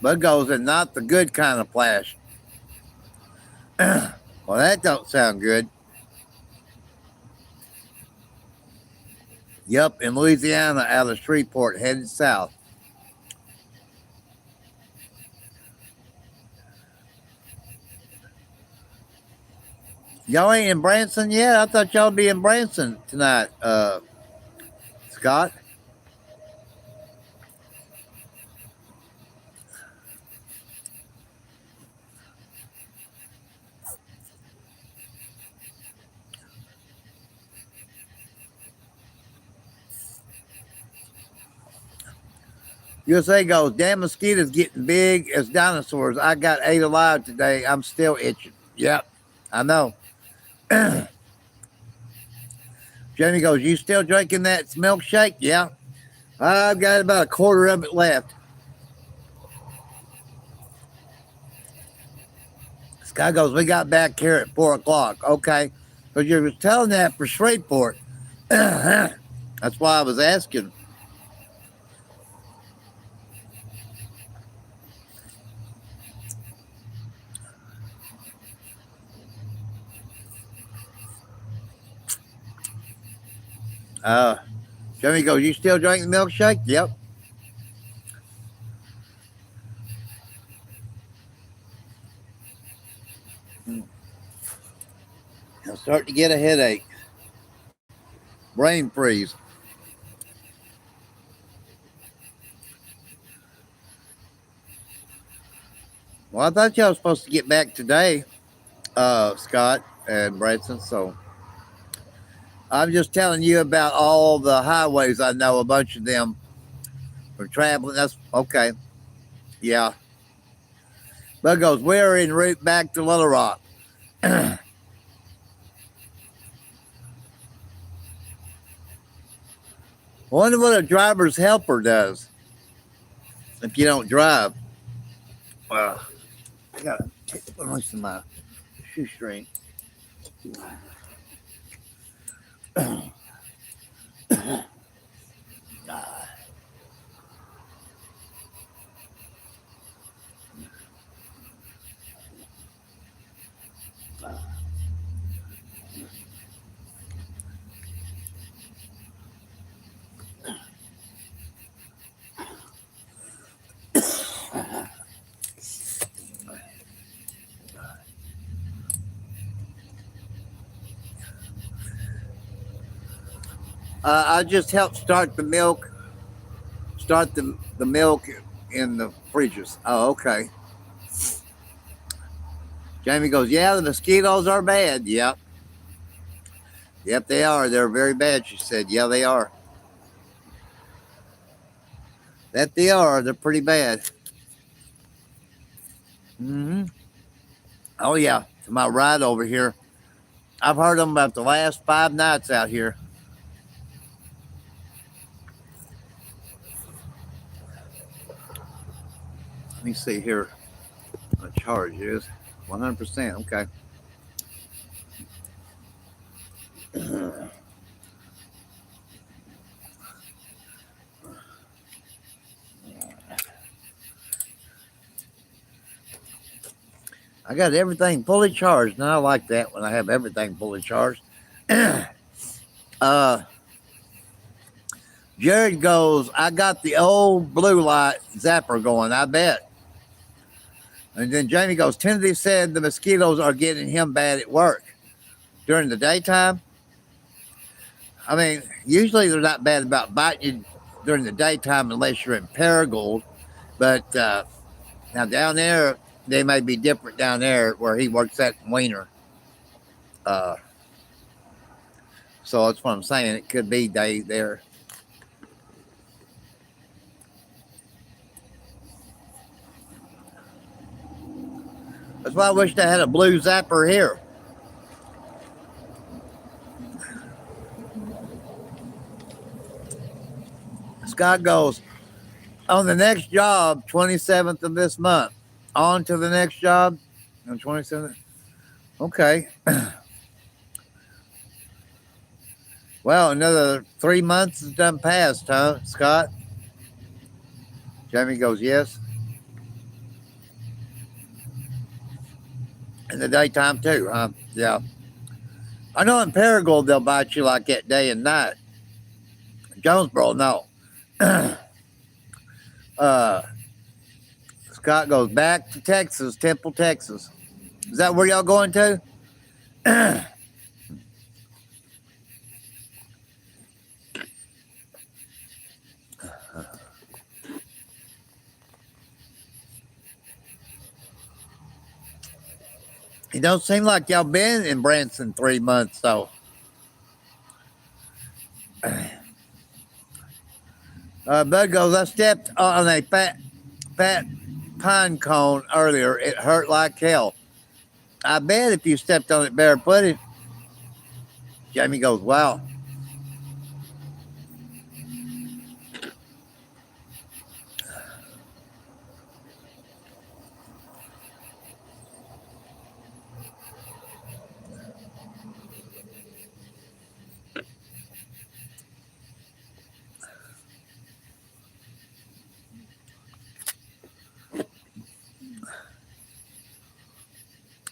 S1: Bud goes, and not the good kind of flash. Well, that don't sound good. Yup, in Louisiana, out of Shreveport, headed south. Y'all ain't in Branson yet? I thought y'all be in Branson tonight, Scott. USA goes, damn mosquitoes getting big as dinosaurs. I got 8 alive today. I'm still itching. Yep, I know. Jamie goes, you still drinking that milkshake? Yeah. I've got about a quarter of it left. Sky goes, we got back here at 4 o'clock. Okay. Because you were telling that for Shreveport. That's why I was asking. Uh, Jamie goes, you still drinking milkshake? Yep. I'm starting to get a headache. Brain freeze. Well, I thought y'all was supposed to get back today, Scott and Branson. So I'm just telling you about all the highways I know, a bunch of them for traveling. That's okay. Yeah. Bud goes, we're en route back to Little Rock. Wonder what a driver's helper does if you don't drive. Well, I gotta take the rest of my shoestring. I just helped start the milk in the fridges. Oh, okay. Jamie goes, yeah, the mosquitoes are bad. Yep. Yep, they are. They're very bad, she said. Yeah, they are. That they are. They're pretty bad. Hmm. Oh, yeah. To my right over here. I've heard them about the last 5 nights out here. me see here. The charge is 100%. Okay. I got everything fully charged, and I like that when I have everything fully charged. uh, Jared goes, I got the old blue light zapper going, I bet. And then Jamie goes, Timothy said the mosquitoes are getting him bad at work. During the daytime, I mean, usually they're not bad about biting you during the daytime unless you're in Paragould. But now down there, they may be different down there where he works at Wiener. Uh, so that's what I'm saying. It could be day there. That's why I wish they had a blue zapper here. Scott goes, on the next job, 27th of this month. On to the next job on 27th. Okay. Well, another 3 months has done passed, huh, Scott? Jamie goes, yes. In the daytime too, huh? Yeah. I know in Paragould they'll bite you like that day and night. Jonesboro, no. uh, Scott goes back to Texas, Temple, Texas. Is that where y'all going to? It don't seem like y'all been in Branson 3 months, though. Bud goes, I stepped on a fat pine cone earlier. It hurt like hell. I bet if you stepped on it barefooted. Jamie goes, wow.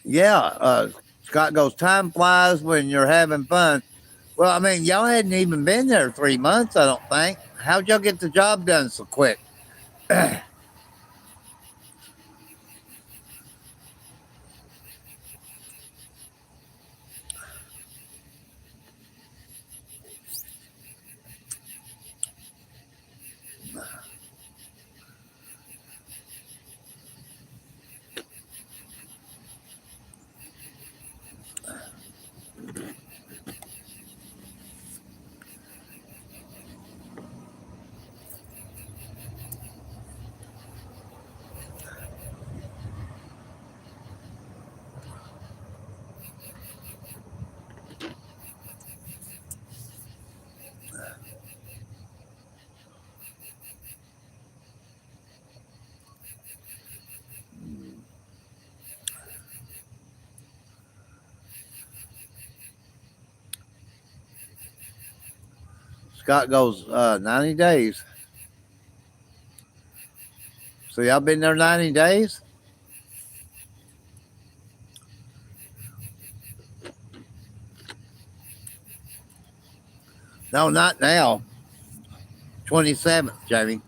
S1: Yeah. Scott goes, time flies when you're having fun. Well, I mean, y'all hadn't even been there 3 months, I don't think. How'd y'all get the job done so quick? Scott goes, 90 days. So y'all been there 90 days? No, not now. 27th, Jamie.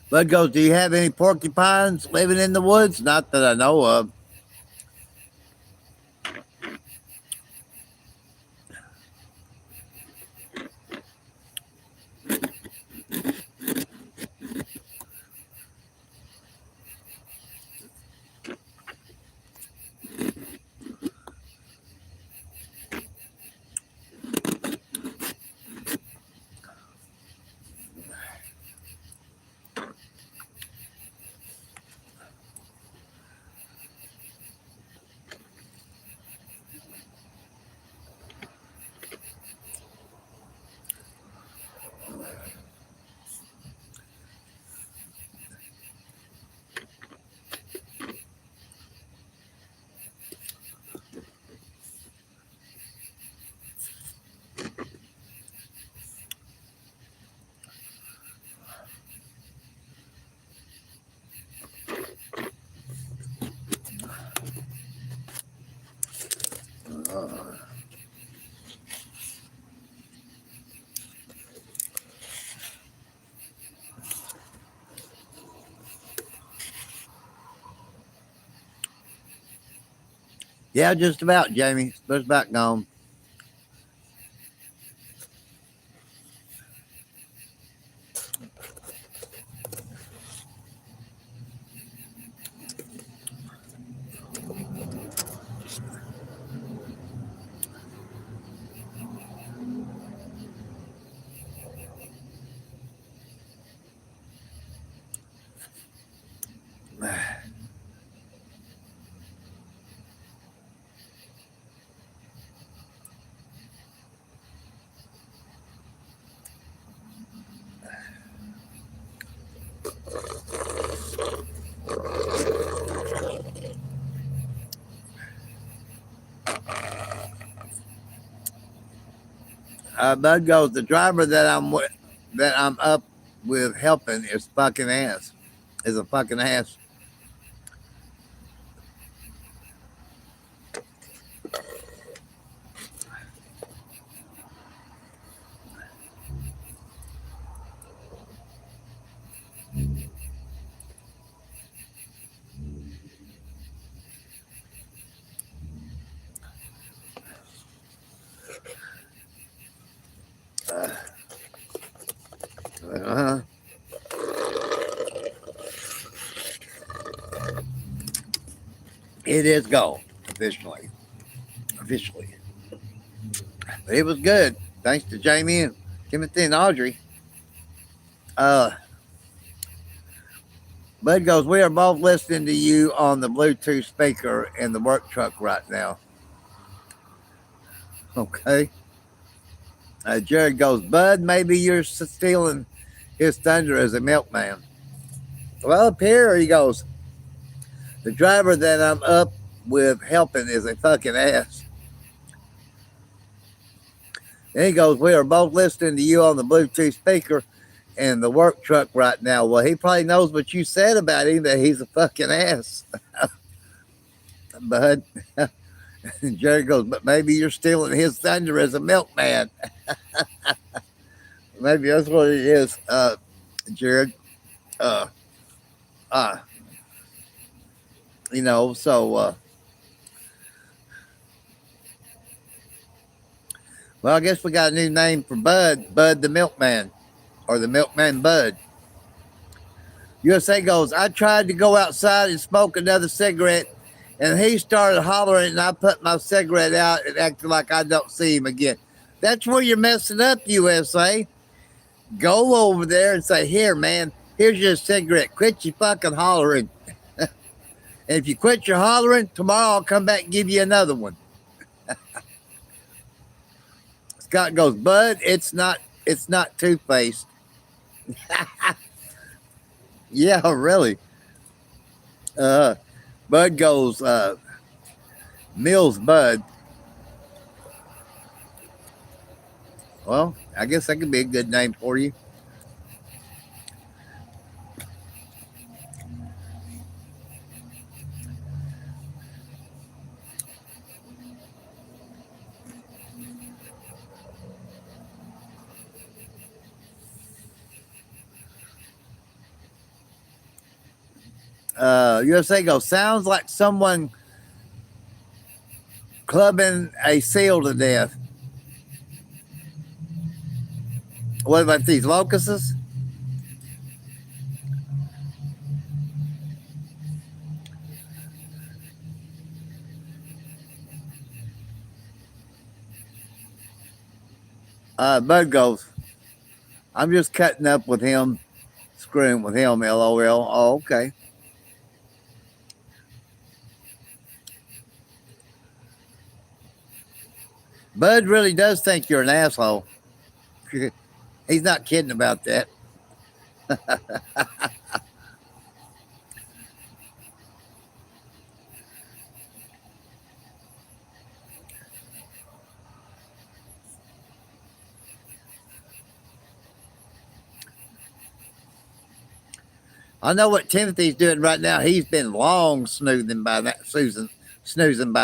S1: Bud goes, do you have any porcupines living in the woods? Not that I know of. Yeah, just about, Jamie. Just about gone. Bud goes, the driver that I'm up with helping is fucking ass. Is a fucking ass. Uh-huh. It is gone officially. Officially. But it was good. Thanks to Jamie and Timothy and Audrey. Uh, Bud goes, we are both listening to you on the Bluetooth speaker in the work truck right now. Okay. Jared goes, Bud, maybe you're stealing his thunder as a milkman. Well, up here he goes, the driver that I'm up with helping is a fucking ass. And he goes, we are both listening to you on the Bluetooth speaker in the work truck right now. Well, he probably knows what you said about him, that he's a fucking ass. Bud. Jerry goes, but maybe you're stealing his thunder as a milkman. Maybe that's what it is, Jared. Uh, uh, so, well, I guess we got a new name for Bud, Bud the Milkman, or the Milkman Bud. USA goes, I tried to go outside and smoke another cigarette, and he started hollering, and I put my cigarette out and acted like I don't see him again. That's where you're messing up, USA. Go over there and say, here, man, here's your cigarette. Quit your fucking hollering. And if you quit your hollering, tomorrow I'll come back and give you another one. Scott goes, Bud, it's not two-faced. Yeah, really. Bud goes, Mills Bud. Well, I guess that could be a good name for you. USA goes, sounds like someone clubbing a seal to death. What about these locusts? Bud goes, I'm just cutting up with him, screwing with him, LOL. Oh, okay. Bud really does think you're an asshole. He's not kidding about that. I know what Timothy's doing right now. He's been long snoozing by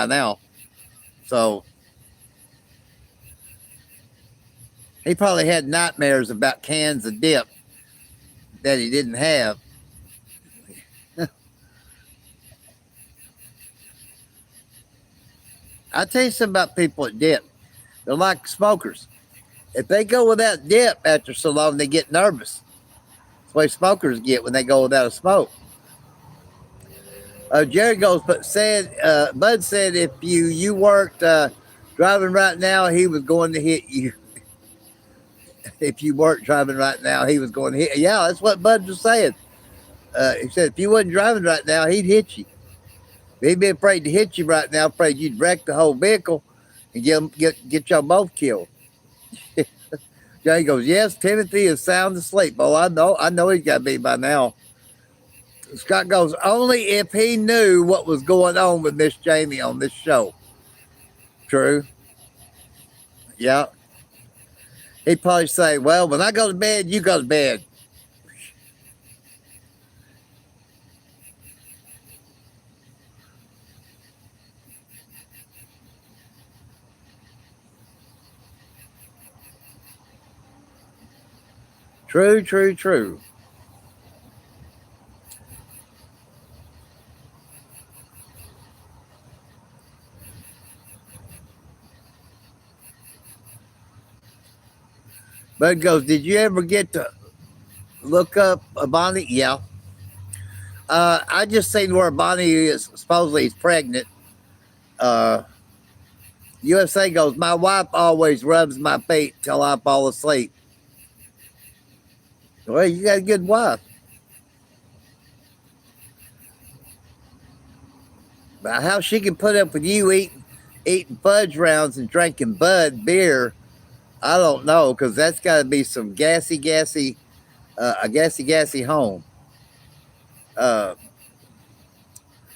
S1: now. So he probably had nightmares about cans of dip that he didn't have. I tell you something about people that dip. They're like smokers. If they go without dip after so long, they get nervous. That's the way smokers get when they go without a smoke. Jerry goes, but said Bud said if you weren't driving right now, he was going to hit you. If you weren't driving right now, he was going to hit. Yeah, that's what Bud was saying. He said if you wasn't driving right now, he'd hit you. He'd be afraid to hit you right now, afraid you'd wreck the whole vehicle and get y'all both killed. Jay goes, yes, Timothy is sound asleep. Oh, I know he's got to be by now. Scott goes, only if he knew what was going on with Miss Jamie on this show. True. Yeah. He'd probably say, well, when I go to bed, you go to bed. True, true, true. Bud goes, did you ever get to look up Bonnie? Yeah. I just seen where Bonnie is supposedly is pregnant. Uh, USA goes, my wife always rubs my feet till I fall asleep. Well, you got a good wife. But how she can put up with you eating fudge rounds and drinking Bud beer, I don't know, because that's got to be some a gassy home. Uh,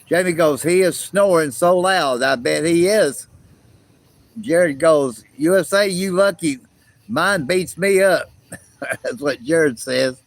S1: Jamie goes, he is snoring so loud. I bet he is. Jared goes, USA, you lucky. Mine beats me up. That's what Jared says.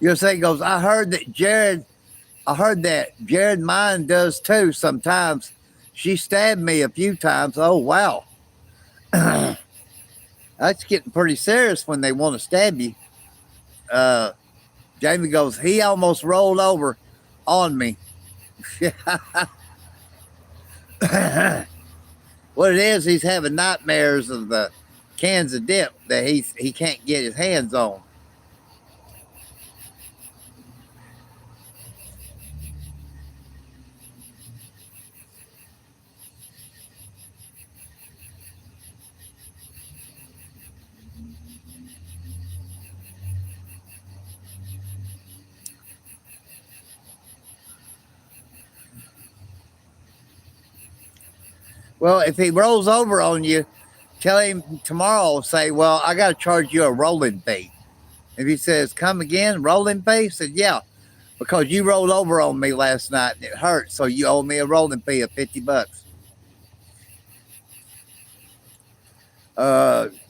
S1: USA goes, I heard that Jared mine does too sometimes. She stabbed me a few times. Oh, wow. That's getting pretty serious when they want to stab you. Uh, Jamie goes, he almost rolled over on me. What it is, he's having nightmares of the cans of dip that he can't get his hands on. Well, if he rolls over on you, tell him tomorrow, say, well, I got to charge you a rolling fee. If he says, come again, rolling fee, said, yeah, because you rolled over on me last night and it hurt. So you owe me a rolling fee of $50.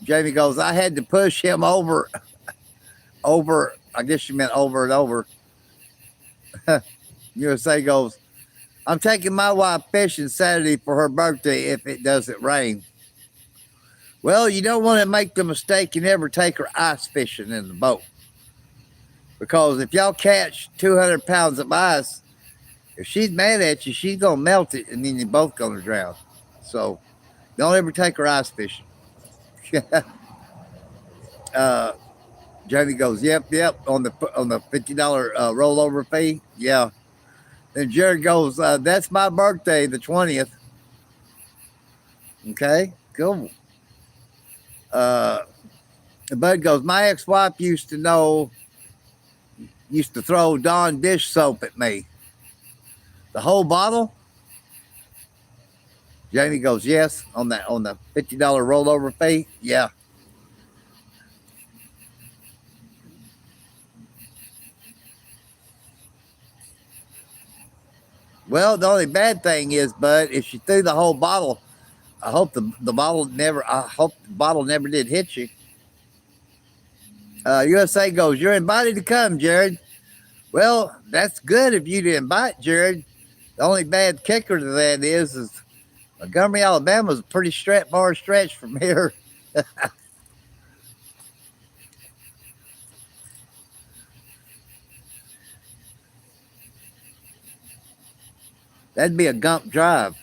S1: Jamie goes, I had to push him over, I guess you meant over and over. USA goes, I'm taking my wife fishing Saturday for her birthday if it doesn't rain. Well, you don't want to make the mistake and never take her ice fishing in the boat. Because if y'all catch 200 pounds of ice, if she's mad at you, she's going to melt it and then you're both going to drown. So don't ever take her ice fishing. Jamie goes, yep, on the $50 rollover fee. Yeah. Then Jared goes, that's my birthday, the 20th. Okay, cool. Bud goes, my ex-wife used to throw Dawn dish soap at me. The whole bottle? Jamie goes, yes, on the $50 rollover fee. Yeah. Well, the only bad thing is, Bud, if she threw the whole bottle, I hope the bottle never did hit you. USA goes, you're invited to come, Jared. Well, that's good if you to invite Jared. The only bad kicker to that is Montgomery, Alabama is a pretty far stretch from here. That'd be a gump drive.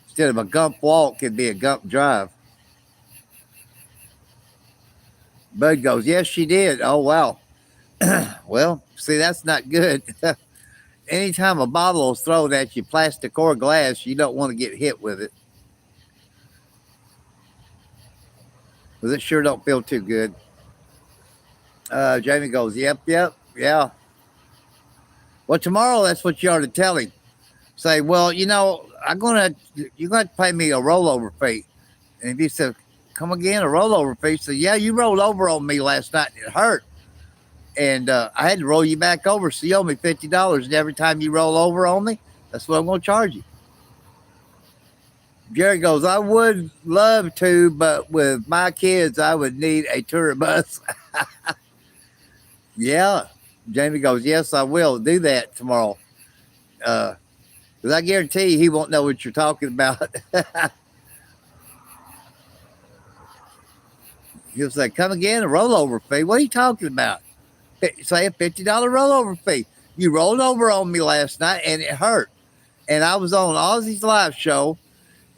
S1: Instead of a gump walk, it'd be a gump drive. Bud goes, yes, she did. Oh, wow. Well, see, that's not good. Anytime a bottle is thrown at you, plastic or glass, you don't want to get hit with it. Because it sure don't feel too good. Jamie goes, yep, yeah. Well, tomorrow, that's what you ought to tell him. Say, well, you're gonna have to pay me a rollover fee. And if he said, come again, a rollover fee, so yeah, you rolled over on me last night and it hurt. And I had to roll you back over, so you owe me $50. And every time you roll over on me, that's what I'm gonna charge you. Jerry goes, I would love to, but with my kids, I would need a tour bus. Yeah. Jamie goes, yes, I will do that tomorrow. Because I guarantee you, he won't know what you're talking about. He'll say, come again, a rollover fee. What are you talking about? Say a $50 rollover fee. You rolled over on me last night and it hurt. And I was on Ozzy's live show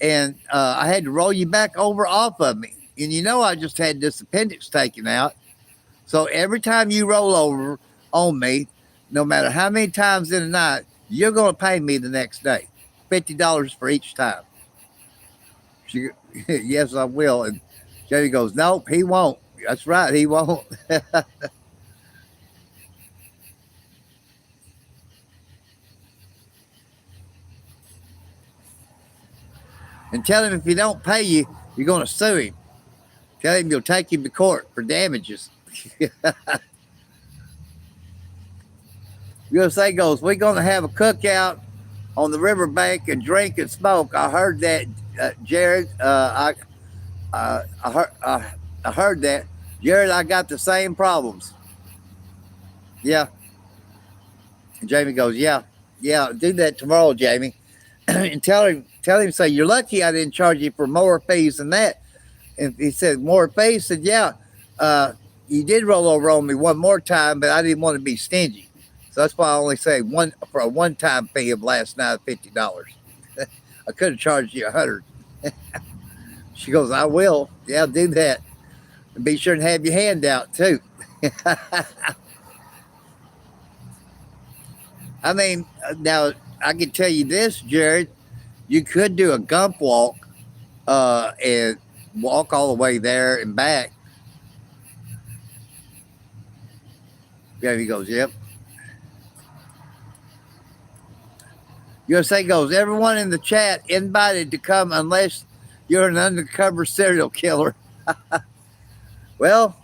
S1: and I had to roll you back over off of me. And I just had this appendix taken out. So every time you roll over on me, no matter how many times in a night, you're going to pay me the next day. $50 for each time. She, yes, I will. And Jenny goes, nope, he won't. That's right, he won't. And tell him if he don't pay you, you're going to sue him. Tell him you'll take him to court for damages. USA goes, we're going to have a cookout on the riverbank and drink and smoke. I heard that, Jared. I heard that. Jared, I got the same problems. Yeah. And Jamie goes, yeah, do that tomorrow, Jamie. And tell him, say, you're lucky I didn't charge you for more fees than that. And he said, more fees? He said, yeah, you did roll over on me one more time, but I didn't want to be stingy. So that's why I only say for a one-time fee of last night, $50. I could have charged you $100. She goes, I will. Yeah, do that. And be sure to have your hand out, too. I mean, now, I can tell you this, Jared. You could do a gump walk and walk all the way there and back. Yeah, he goes, yep. USA goes, everyone in the chat invited to come unless you're an undercover serial killer. Well,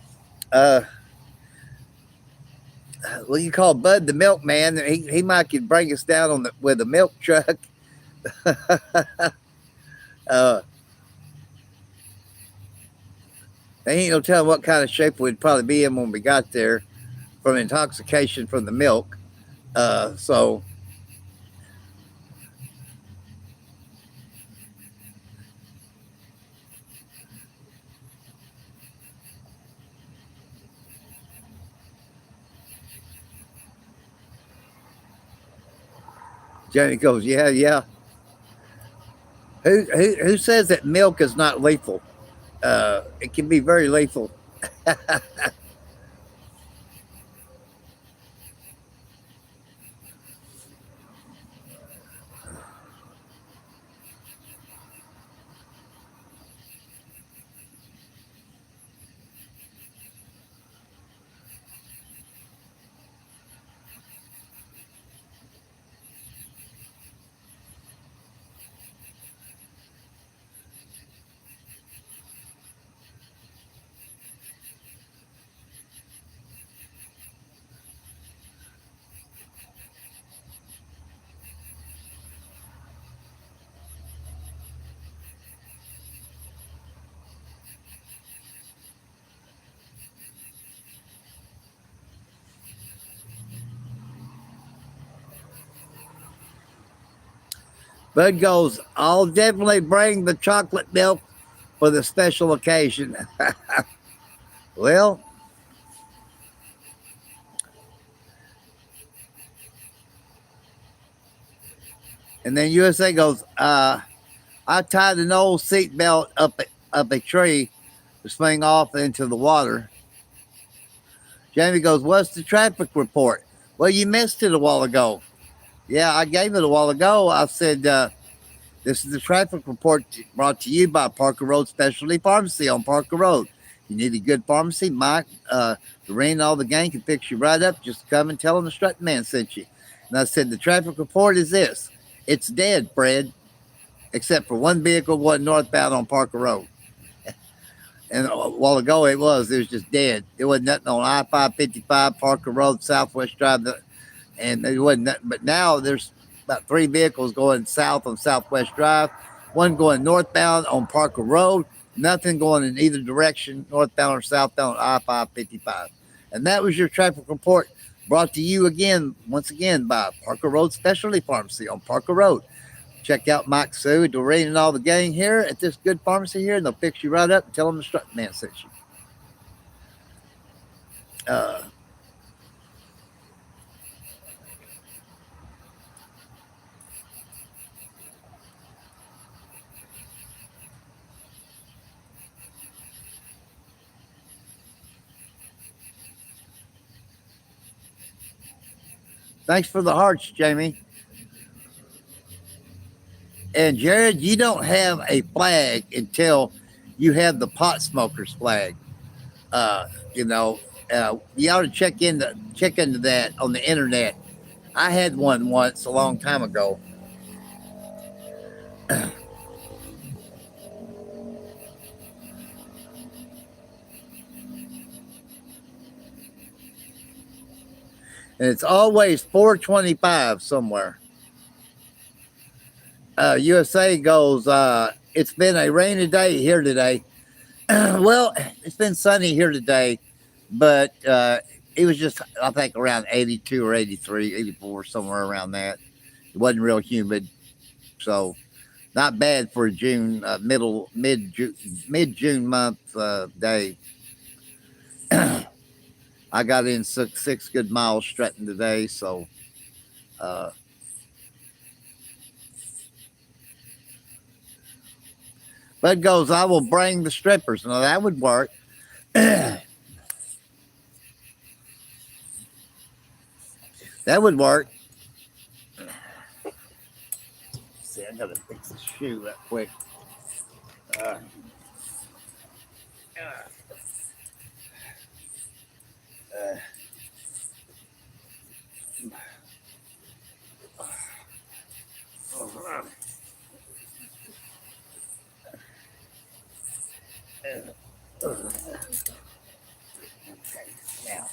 S1: what you call Bud the milkman? He might could bring us down with a milk truck. They ain't no telling what kind of shape we'd probably be in when we got there from intoxication from the milk. So Jenny goes, yeah. Who says that milk is not lethal? It can be very lethal. Bud goes, I'll definitely bring the chocolate milk for the special occasion. Well, and then USA goes, I tied an old seat belt up a tree to swing off into the water. Jamie goes, what's the traffic report? Well, you missed it a while ago. Yeah, I gave it a while ago. I said, this is the traffic report brought to you by Parker Road Specialty Pharmacy on Parker Road. You need a good pharmacy, Mike, Lorraine, and all the gang can fix you right up. Just come and tell them the strut man sent you. And I said, the traffic report is this. It's dead, Fred, except for one vehicle going northbound on Parker Road. And a while ago it was just dead. There wasn't nothing on I-555, Parker Road, Southwest Drive, and there wasn't nothing. But now there's about three vehicles going south on Southwest Drive, one going northbound on Parker Road, nothing going in either direction, northbound or southbound on I-555. And that was your traffic report brought to you once again, by Parker Road Specialty Pharmacy on Parker Road. Check out Mike, Sue, Doreen, and all the gang here at this good pharmacy here, and they'll fix you right up and tell them the strut man sent you. Thanks for the hearts, Jamie. And Jared, you don't have a flag until you have the pot smokers flag. Uh, you know, you ought to check into that on the internet. I had one once a long time ago. And it's always 425 somewhere. USA goes, it's been a rainy day here today. Well, it's been sunny here today, but it was just, I think, around 82 or 83, 84, somewhere around that. It wasn't real humid. So, not bad for a June, mid June month day. I got in six good miles strutting today. So, uh, Bud goes, I will bring the strippers. Now, that would work. That would work. See, I gotta fix the shoe right quick. Uh, uh, okay, now.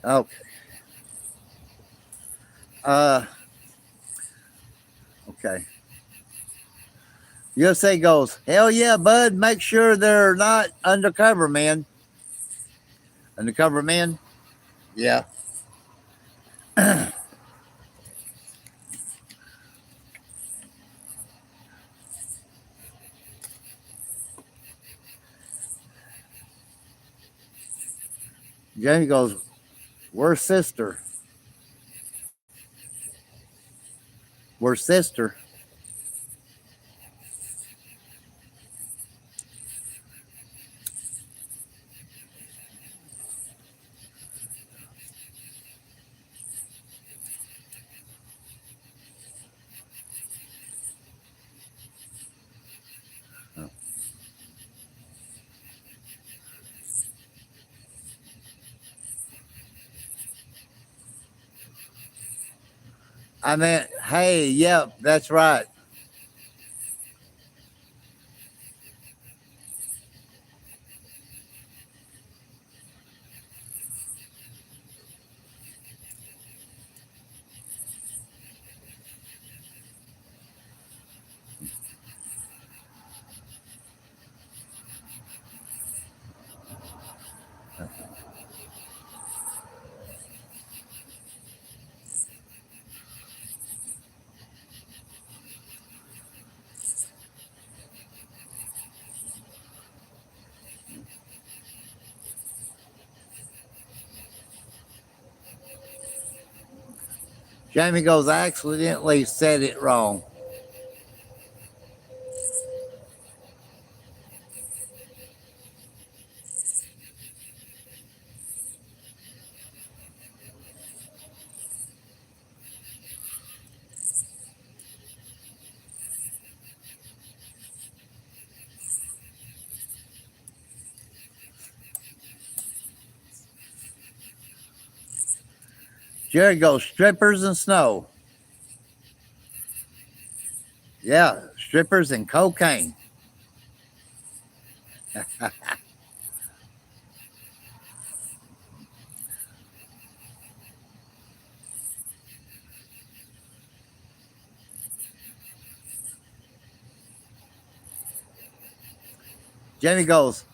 S1: Okay. Uh, okay. USA goes, hell yeah, bud. Make sure they're not undercover, man. Undercover men? Yeah. Jamie goes, we're sister. We're sister. I meant, hey, yep, that's right. Jamie goes, I accidentally said it wrong. Jerry goes, strippers and snow. Yeah, strippers and cocaine. Jamie goes,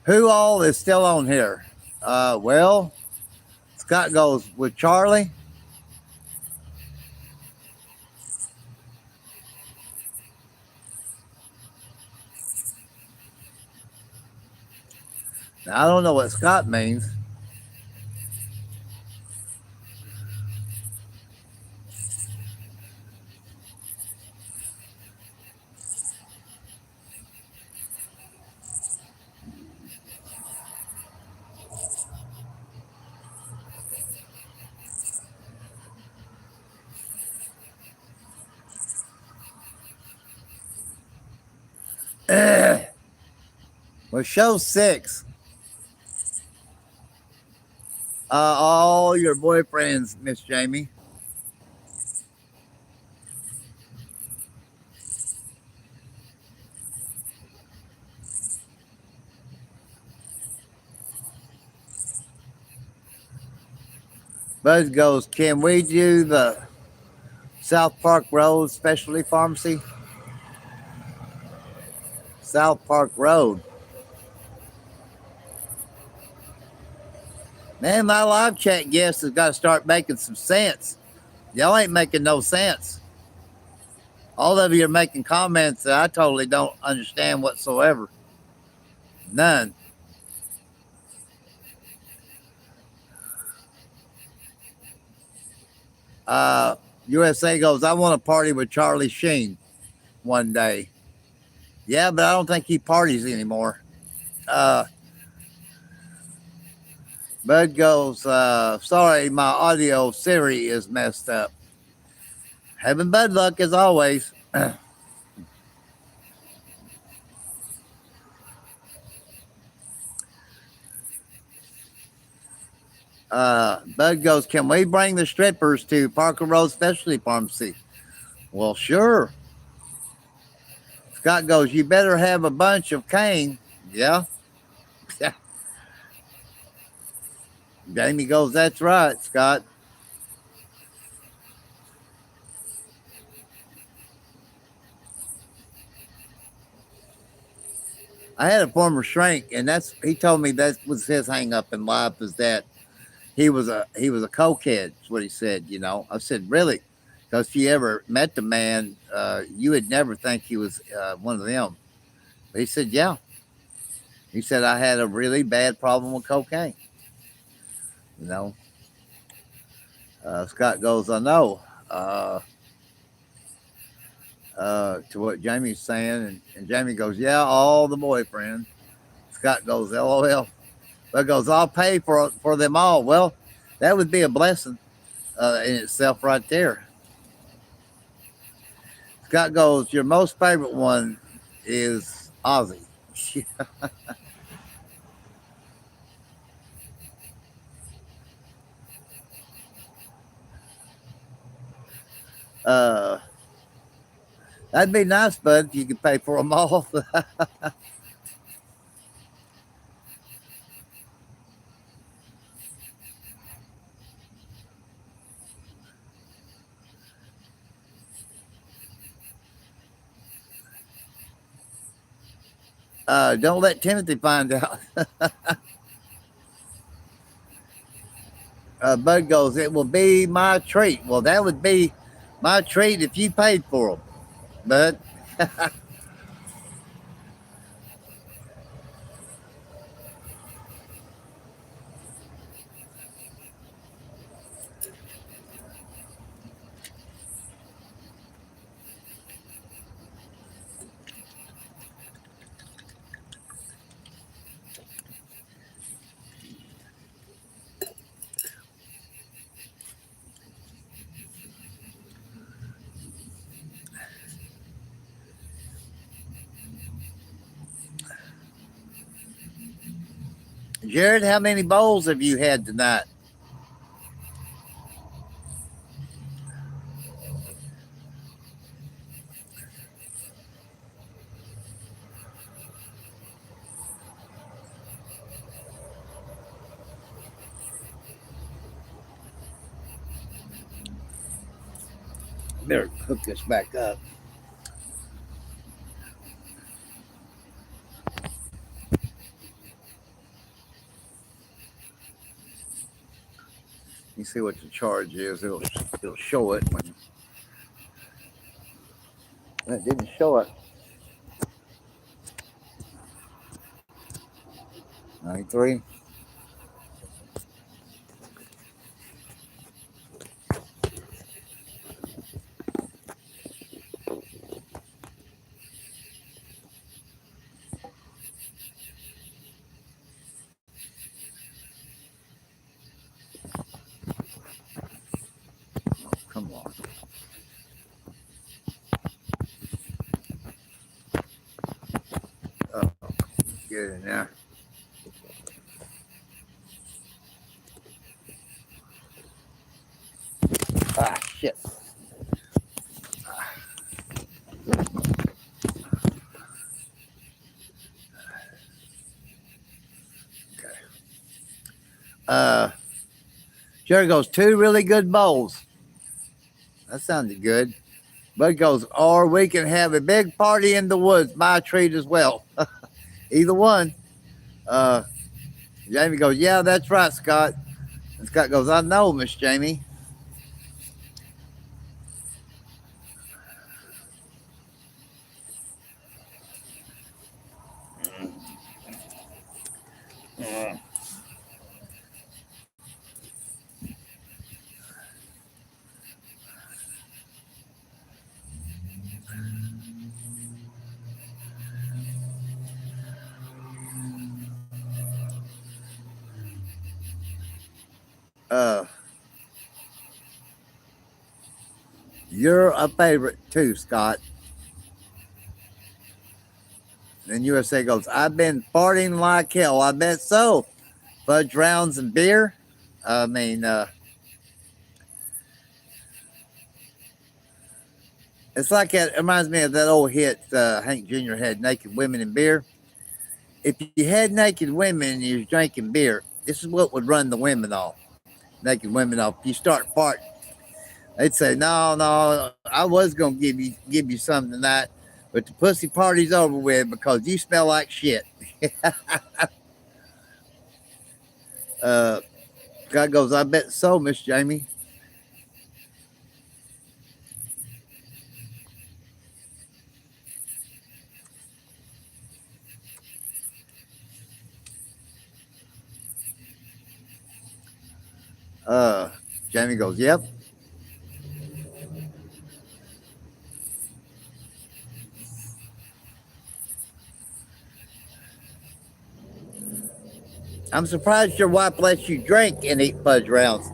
S1: who all is still on here? Well, Scott goes, with Charlie. Now, I don't know what Scott means. Well, show 6. All your boyfriends, Miss Jamie. Buzz goes, can we do the South Park Road Specialty Pharmacy? South Park Road. Man, my live chat guest has got to start making some sense. Y'all ain't making no sense. All of you are making comments that I totally don't understand whatsoever. None. USA goes, I want to party with Charlie Sheen one day. Yeah, but I don't think he parties anymore. Bud goes, sorry, my audio Siri is messed up. Having bud luck as always. Bud goes, can we bring the strippers to Parker Road Specialty Pharmacy? Well, sure. Scott goes, you better have a bunch of cane. Yeah. Jamie goes, that's right, Scott. I had a former shrink, and he told me that was his hang up in life is that he was a cokehead. That's what he said. I said, really? Because if you ever met the man, you would never think he was one of them. But he said, yeah. He said I had a really bad problem with cocaine. You know. Scott goes, I know. To what Jamie's saying, and Jamie goes, yeah, all the boyfriends. Scott goes, LOL. But goes, I'll pay for them all. Well, that would be a blessing in itself right there. Scott goes, your most favorite one is Ozzy. uh, that'd be nice, bud, if you could pay for them all. Don't let Timothy find out. Bud goes, it will be my treat. Well, that would be my treat if you paid for them, Bud. Jared, how many bowls have you had tonight? Better hook this back up. You see what the charge is. It'll show it when it didn't show it. 93. Come on. Oh, get it in there. Ah, shit. Okay. Jerry goes, 2 really good bowls. That sounded good. Bud goes, or we can have a big party in the woods. My treat as well. Either one. Uh, Jamie goes, yeah, that's right, Scott. And Scott goes, I know, Miss Jamie. Uh, you're a favorite too, Scott. And USA goes, I've been farting like hell. I bet so. Fudge rounds and beer. I mean, it's like it reminds me of that old hit Hank Jr. had, Naked Women and Beer. If you had naked women and you was drinking beer, this is what would run the women off. Naked women off. You start farting. They'd say, no, no, I was gonna give you something tonight, but the pussy party's over with because you smell like shit. uh God goes, I bet so, Miss Jamie. Uh Jamie goes, yep. I'm surprised your wife lets you drink and eat fudge rounds.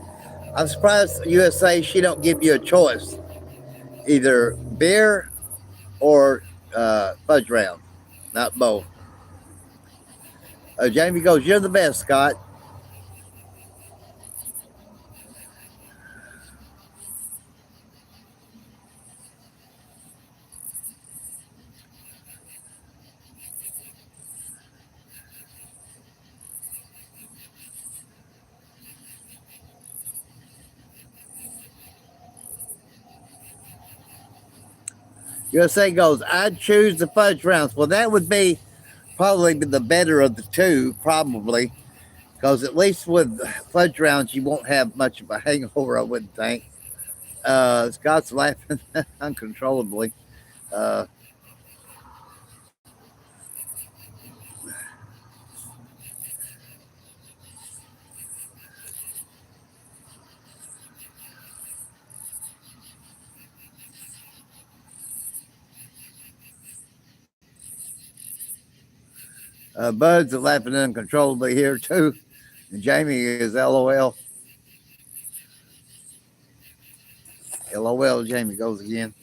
S1: I'm surprised USA she don't give you a choice, either beer or fudge round, not both. Jamie goes, you're the best, Scott. USA goes, I'd choose the fudge rounds. Well, that would be probably the better of the two, probably, because at least with fudge rounds, you won't have much of a hangover, I wouldn't think. Scott's laughing uncontrollably. Uh, Bud's laughing uncontrollably here, too. And Jamie is LOL. LOL, Jamie goes again.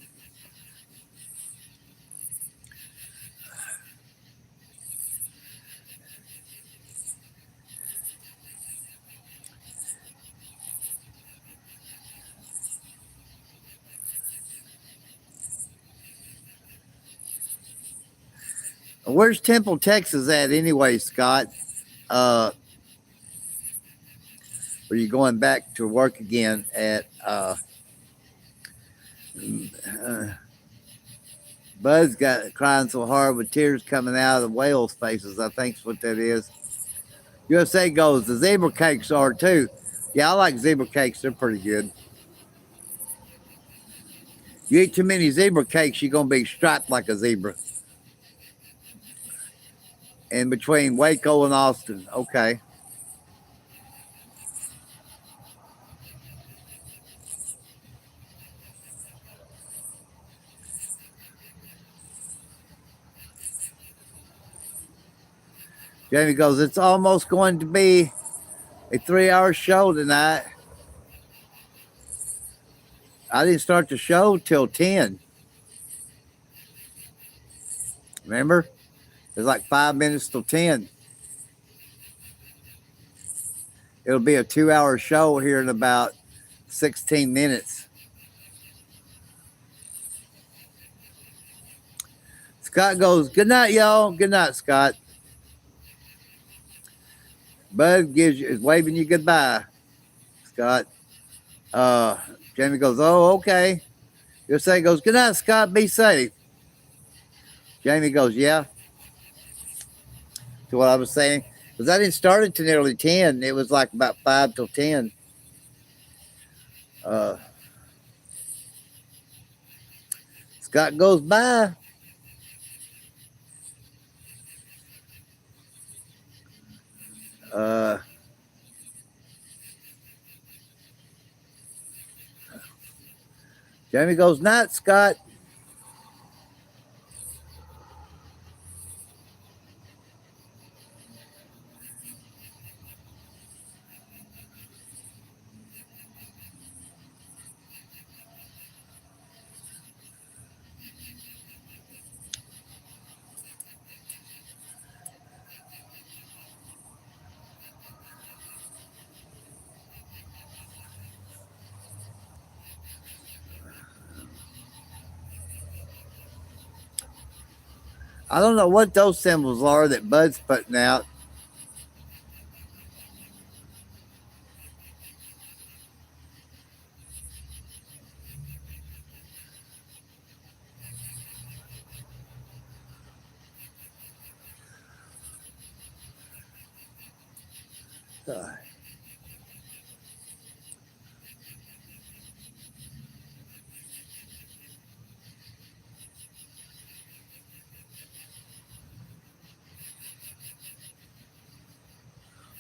S1: Where's Temple, Texas at anyway, Scott? Uh, are you going back to work again at uh, Bud's got crying so hard with tears coming out of the whales' faces. I think's what that is. USA goes, the zebra cakes are too. Yeah, I like zebra cakes. They're pretty good. You eat too many zebra cakes, you're going to be striped like a zebra. In between Waco and Austin. Okay. Jamie goes, it's almost going to be a 3-hour show tonight. I didn't start the show till 10. Remember? It's like 5 minutes till 10. It'll be a 2-hour show here in about 16 minutes. Scott goes, good night, y'all. Good night, Scott. Bud is waving you goodbye, Scott. Jamie goes, oh, okay. USA goes, good night, Scott. Be safe. Jamie goes, yeah. To what I was saying. Because I didn't start it till nearly 10. It was like about 5 till 10. Scott goes, bye. Jamie goes, night, Scott. I don't know what those symbols are that Bud's putting out.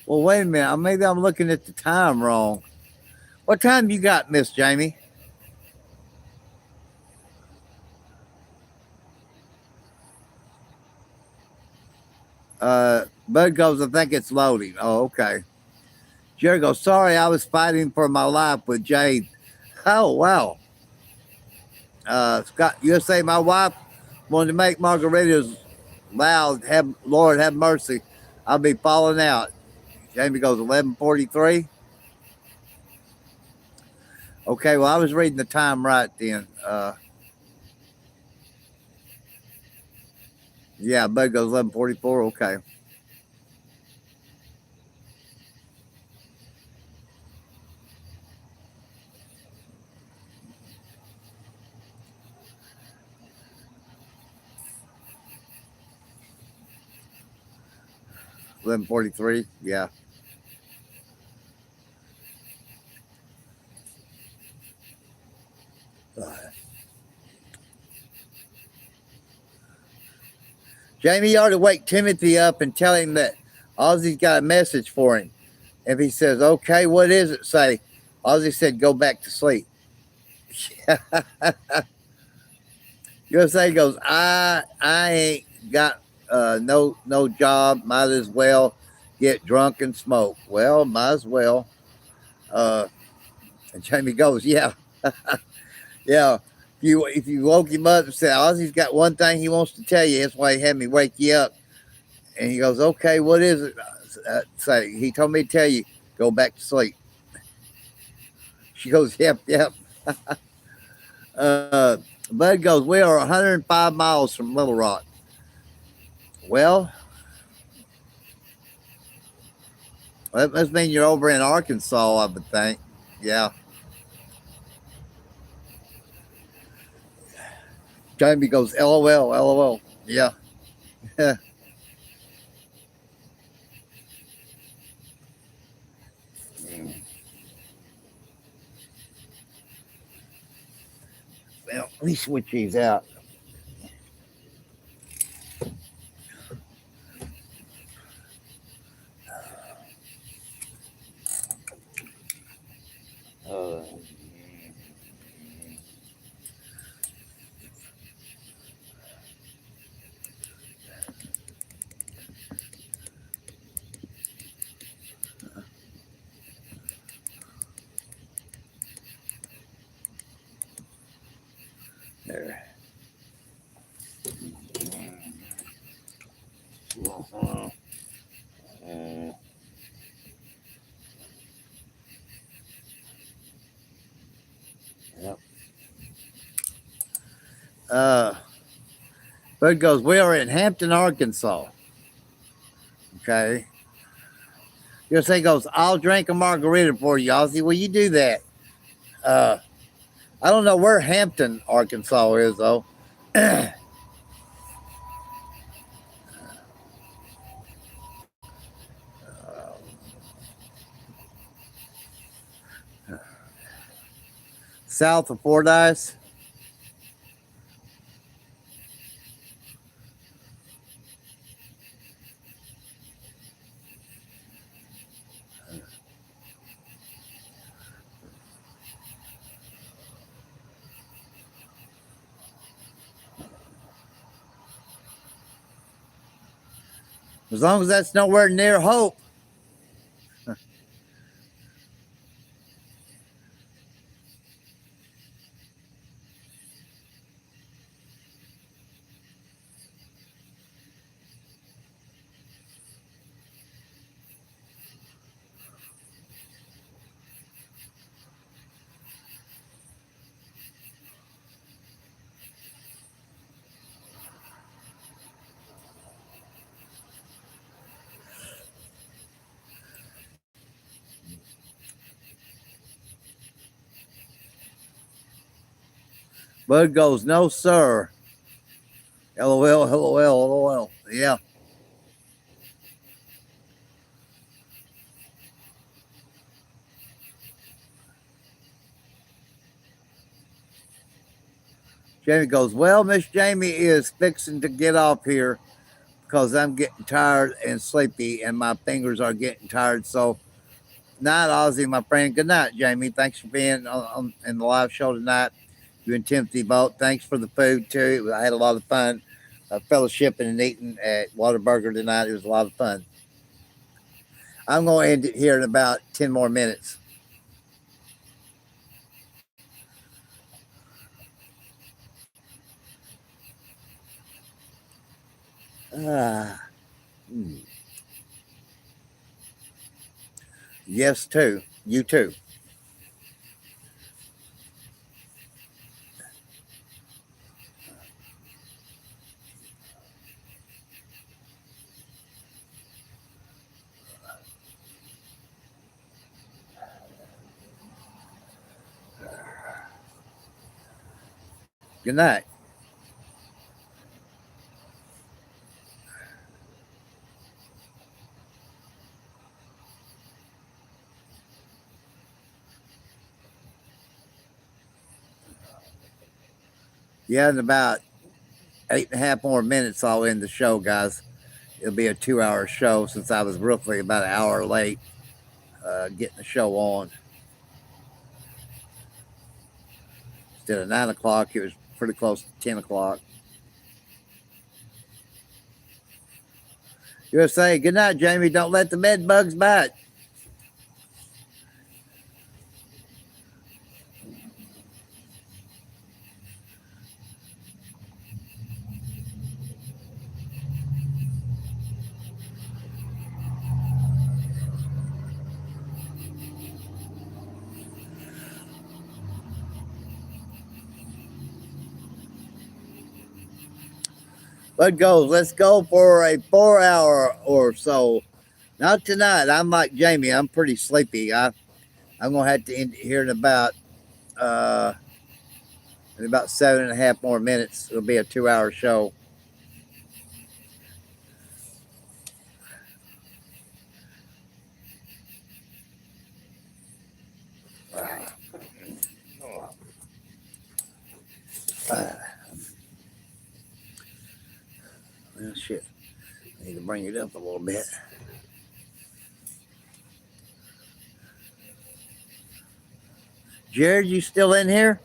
S1: Well, wait a minute. Maybe I'm looking at the time wrong. What time you got, Miss Jamie? Bud goes, I think it's loading. Oh, okay. Jerry goes, sorry, I was fighting for my life with Jade. Oh, wow. Scott, USA, my wife wanted to make margaritas loud. Lord have mercy. I'll be falling out. Jamie goes, 11:43. Okay, well, I was reading the time right then. Yeah, Bud goes 11:44. Okay. $11:43. Yeah. Jamie, you ought to wake Timothy up and tell him that Ozzy's got a message for him. If he says, okay, what is it? Say, Ozzy said, go back to sleep. USA goes, I ain't got no job. Might as well get drunk and smoke. Well, might as well. And Jamie goes, yeah, yeah. If you woke him up and said, Ozzy's got one thing he wants to tell you, that's why he had me wake you up. And he goes, okay, what is it? Say, he told me to tell you, go back to sleep. She goes, yep, yep. Bud goes, we are 105 miles from Little Rock. Well, that must mean you're over in Arkansas, I would think. Yeah. Jamie goes, LOL, LOL. Yeah. Well, let me switch these out. Uh, there. Uh, yep. Uh, Bud goes, we are in Hampton, Arkansas. Okay. USA goes, I'll drink a margarita for you, Ozzy. Will you do that? Uh, I don't know where Hampton, Arkansas is, though. South of Fordyce. As long as that's nowhere near Hope. Bud goes, no, sir. LOL, LOL, LOL. Yeah. Jamie goes, well, Miss Jamie is fixing to get off here because I'm getting tired and sleepy and my fingers are getting tired. So, night, Ozzy, my friend. Good night, Jamie. Thanks for being in the live show tonight. You and Timothy both. Thanks for the food, too. I had a lot of fun fellowshipping and eating at Whataburger tonight. It was a lot of fun. I'm going to end it here in about 10 more minutes. Ah, hmm. Yes, too. You too. Good night. Yeah, in about 8.5 more minutes, I'll end the show, guys. It'll be a 2 hour show since I was roughly about an hour late getting the show on. Instead of 9 o'clock, it was pretty close to 10 o'clock. USA, good night, Jamie. Don't let the bed bugs bite. Bud goes, let's go for a 4 hour or so. Not tonight. I'm like Jamie. I'm pretty sleepy. I'm gonna have to end it here uh, in about 7.5 more minutes. It'll be a 2 hour show. Well, shit. I need to bring it up a little bit. Jared, you still in here?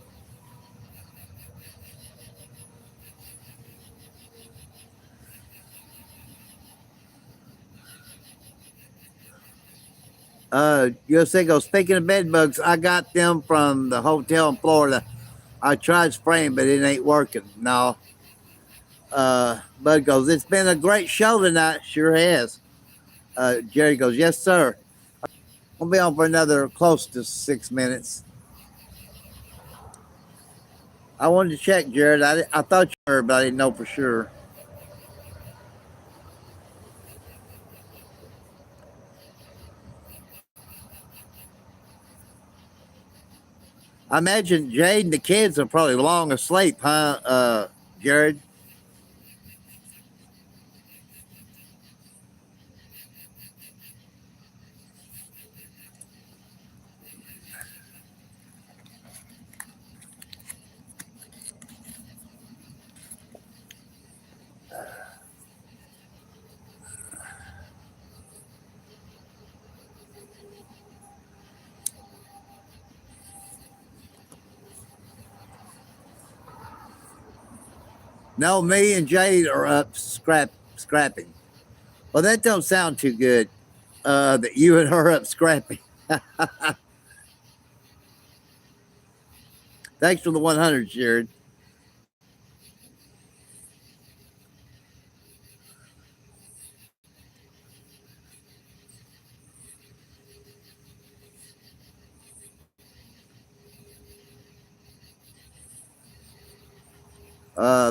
S1: Yosingo, speaking of bed bugs, I got them from the hotel in Florida. I tried spraying, but it ain't working. No. Bud goes, it's been a great show tonight. Sure has. Jerry goes, yes, sir. We'll be on for another close to 6 minutes. I wanted to check, Jared. I thought you were, but I didn't know for sure. I imagine Jade and the kids are probably long asleep, huh, Jared? No, me and Jade are up scrapping. Well, that don't sound too good. That you and her up scrapping. Thanks for the 100, Jared.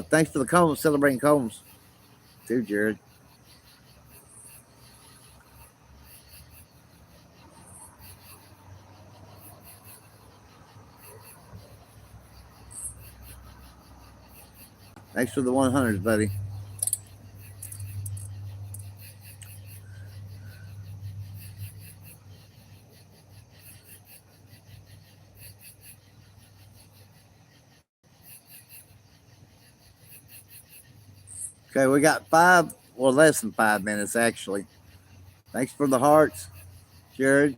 S1: Thanks for the Combs, celebrating Combs, too, Jared. Thanks for the 100s, buddy. Okay, we got well, less than 5 minutes, actually. Thanks for the hearts, Jared.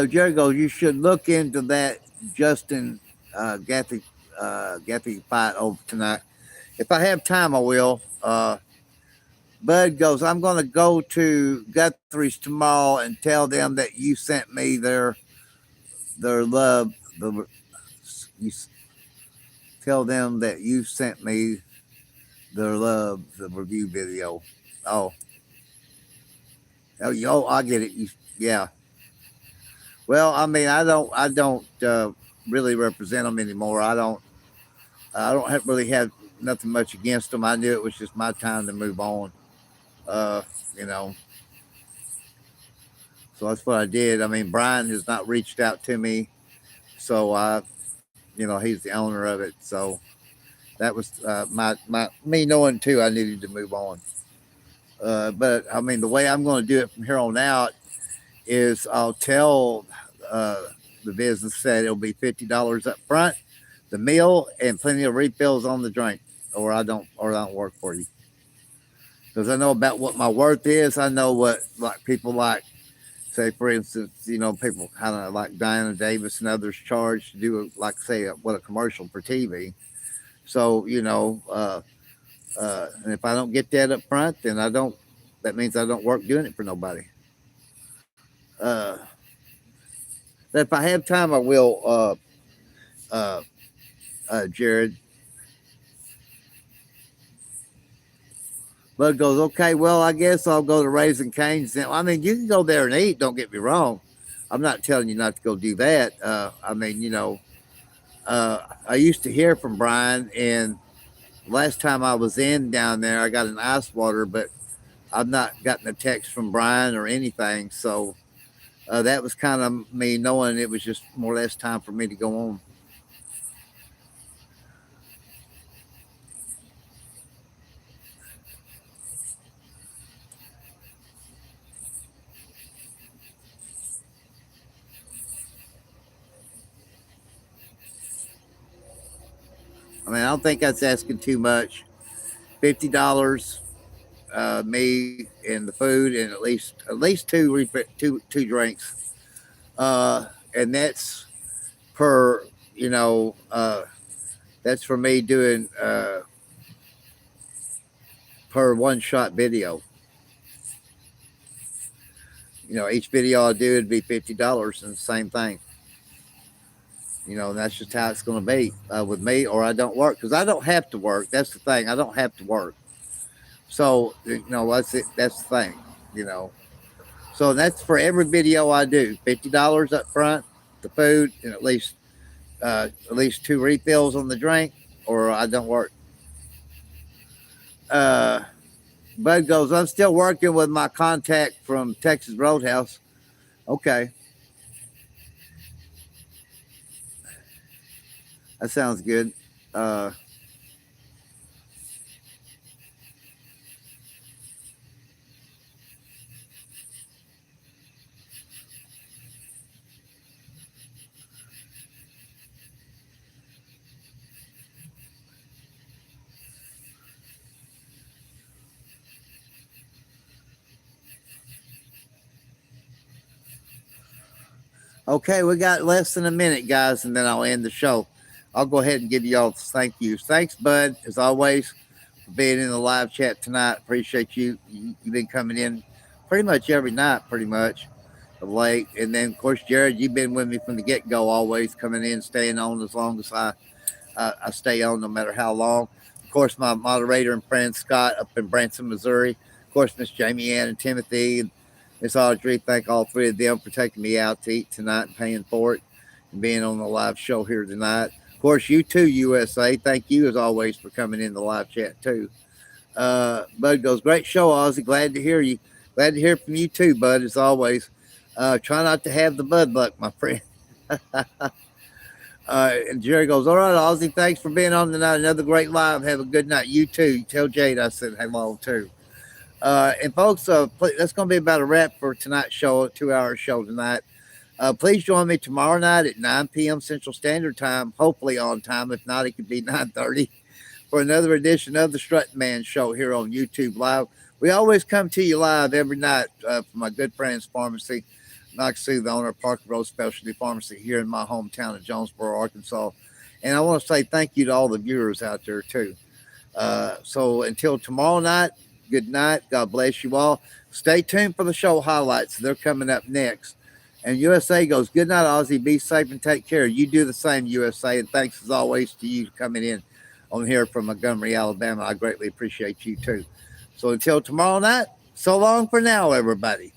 S1: Jared goes, you should look into that Justin Gaffey fight over tonight. If I have time, I will. Bud goes, I'm going to go to Guthrie's tomorrow and tell them that you sent me their love. You tell them that you sent me their love, the review video. Oh, I get it. Yeah. Well, I mean, I don't really represent them anymore. I don't really have nothing much against them. I knew it was just my time to move on. Uh, you know, so that's what I did. I mean, Brian has not reached out to me, so he's the owner of it. So that was my me knowing too. I needed to move on. But I mean, the way I'm going to do it from here on out is I'll tell uh, the business that it'll be $50 up front, the meal, and plenty of refills on the drink, or I don't work for you. Because I know about what my worth is. I know what like people like, say for instance, people kind of like Diana Davis and others charge to do like say what a commercial for TV. So and if I don't get that up front, then I don't. That means I don't work doing it for nobody. Uh, if I have time, I will. Uh, Jared. Bud goes, okay, well, I guess I'll go to Raising Cane's. Now, I mean, you can go there and eat, don't get me wrong. I'm not telling you not to go do that. I mean, I used to hear from Brian, and last time I was in down there, I got an ice water, but I've not gotten a text from Brian or anything. So that was kind of me knowing it was just more or less time for me to go on. I mean, I don't think that's asking too much. $50, me and the food, and at least two drinks, and that's per you know that's for me doing per one shot video. Each video I do would be $50, and the same thing. And that's just how it's going to be with me, or I don't work because I don't have to work. That's the thing. I don't have to work. So that's it. That's the thing. You know. So that's for every video I do. $50 up front, the food, and at least two refills on the drink, or I don't work. Uh, Bud goes, I'm still working with my contact from Texas Roadhouse. Okay, that sounds good. Uh, okay, we got less than a minute, guys, and then I'll end the show. I'll go ahead and give you all thank yous. Thanks, Bud, as always, for being in the live chat tonight. Appreciate you. You've been coming in pretty much every night, pretty much of late. And then, of course, Jared, you've been with me from the get go, always coming in, staying on as long as I stay on, no matter how long. Of course, my moderator and friend Scott up in Branson, Missouri. Of course, Miss Jamie Ann and Timothy and Miss Audrey. Thank all three of them for taking me out to eat tonight and paying for it and being on the live show here tonight. Of course, you too, USA. Thank you as always for coming in the live chat too. Bud goes, great show, Ozzy. Glad to hear you. Glad to hear from you too, Bud, as always. Try not to have the Bud luck, my friend. And Jerry goes, all right, Ozzy, thanks for being on tonight. Another great live. Have a good night. You too. Tell Jade I said hello too. And folks, that's going to be about a wrap for tonight's show, a 2-hour show tonight. Please join me tomorrow night at 9 p.m. Central Standard Time, hopefully on time. If not, it could be 9:30 for another edition of the Strut Man Show here on YouTube Live. We always come to you live every night from my good friend's pharmacy. Like I see, the owner of Parker Road Specialty Pharmacy here in my hometown of Jonesboro, Arkansas. And I want to say thank you to all the viewers out there, too. So until tomorrow night, good night. God bless you all. Stay tuned for the show highlights. They're coming up next. And USA goes, good night, Ozzy. Be safe and take care. You do the same, USA. And thanks as always to you coming in on here from Montgomery, Alabama. I greatly appreciate you, too. So until tomorrow night, so long for now, everybody.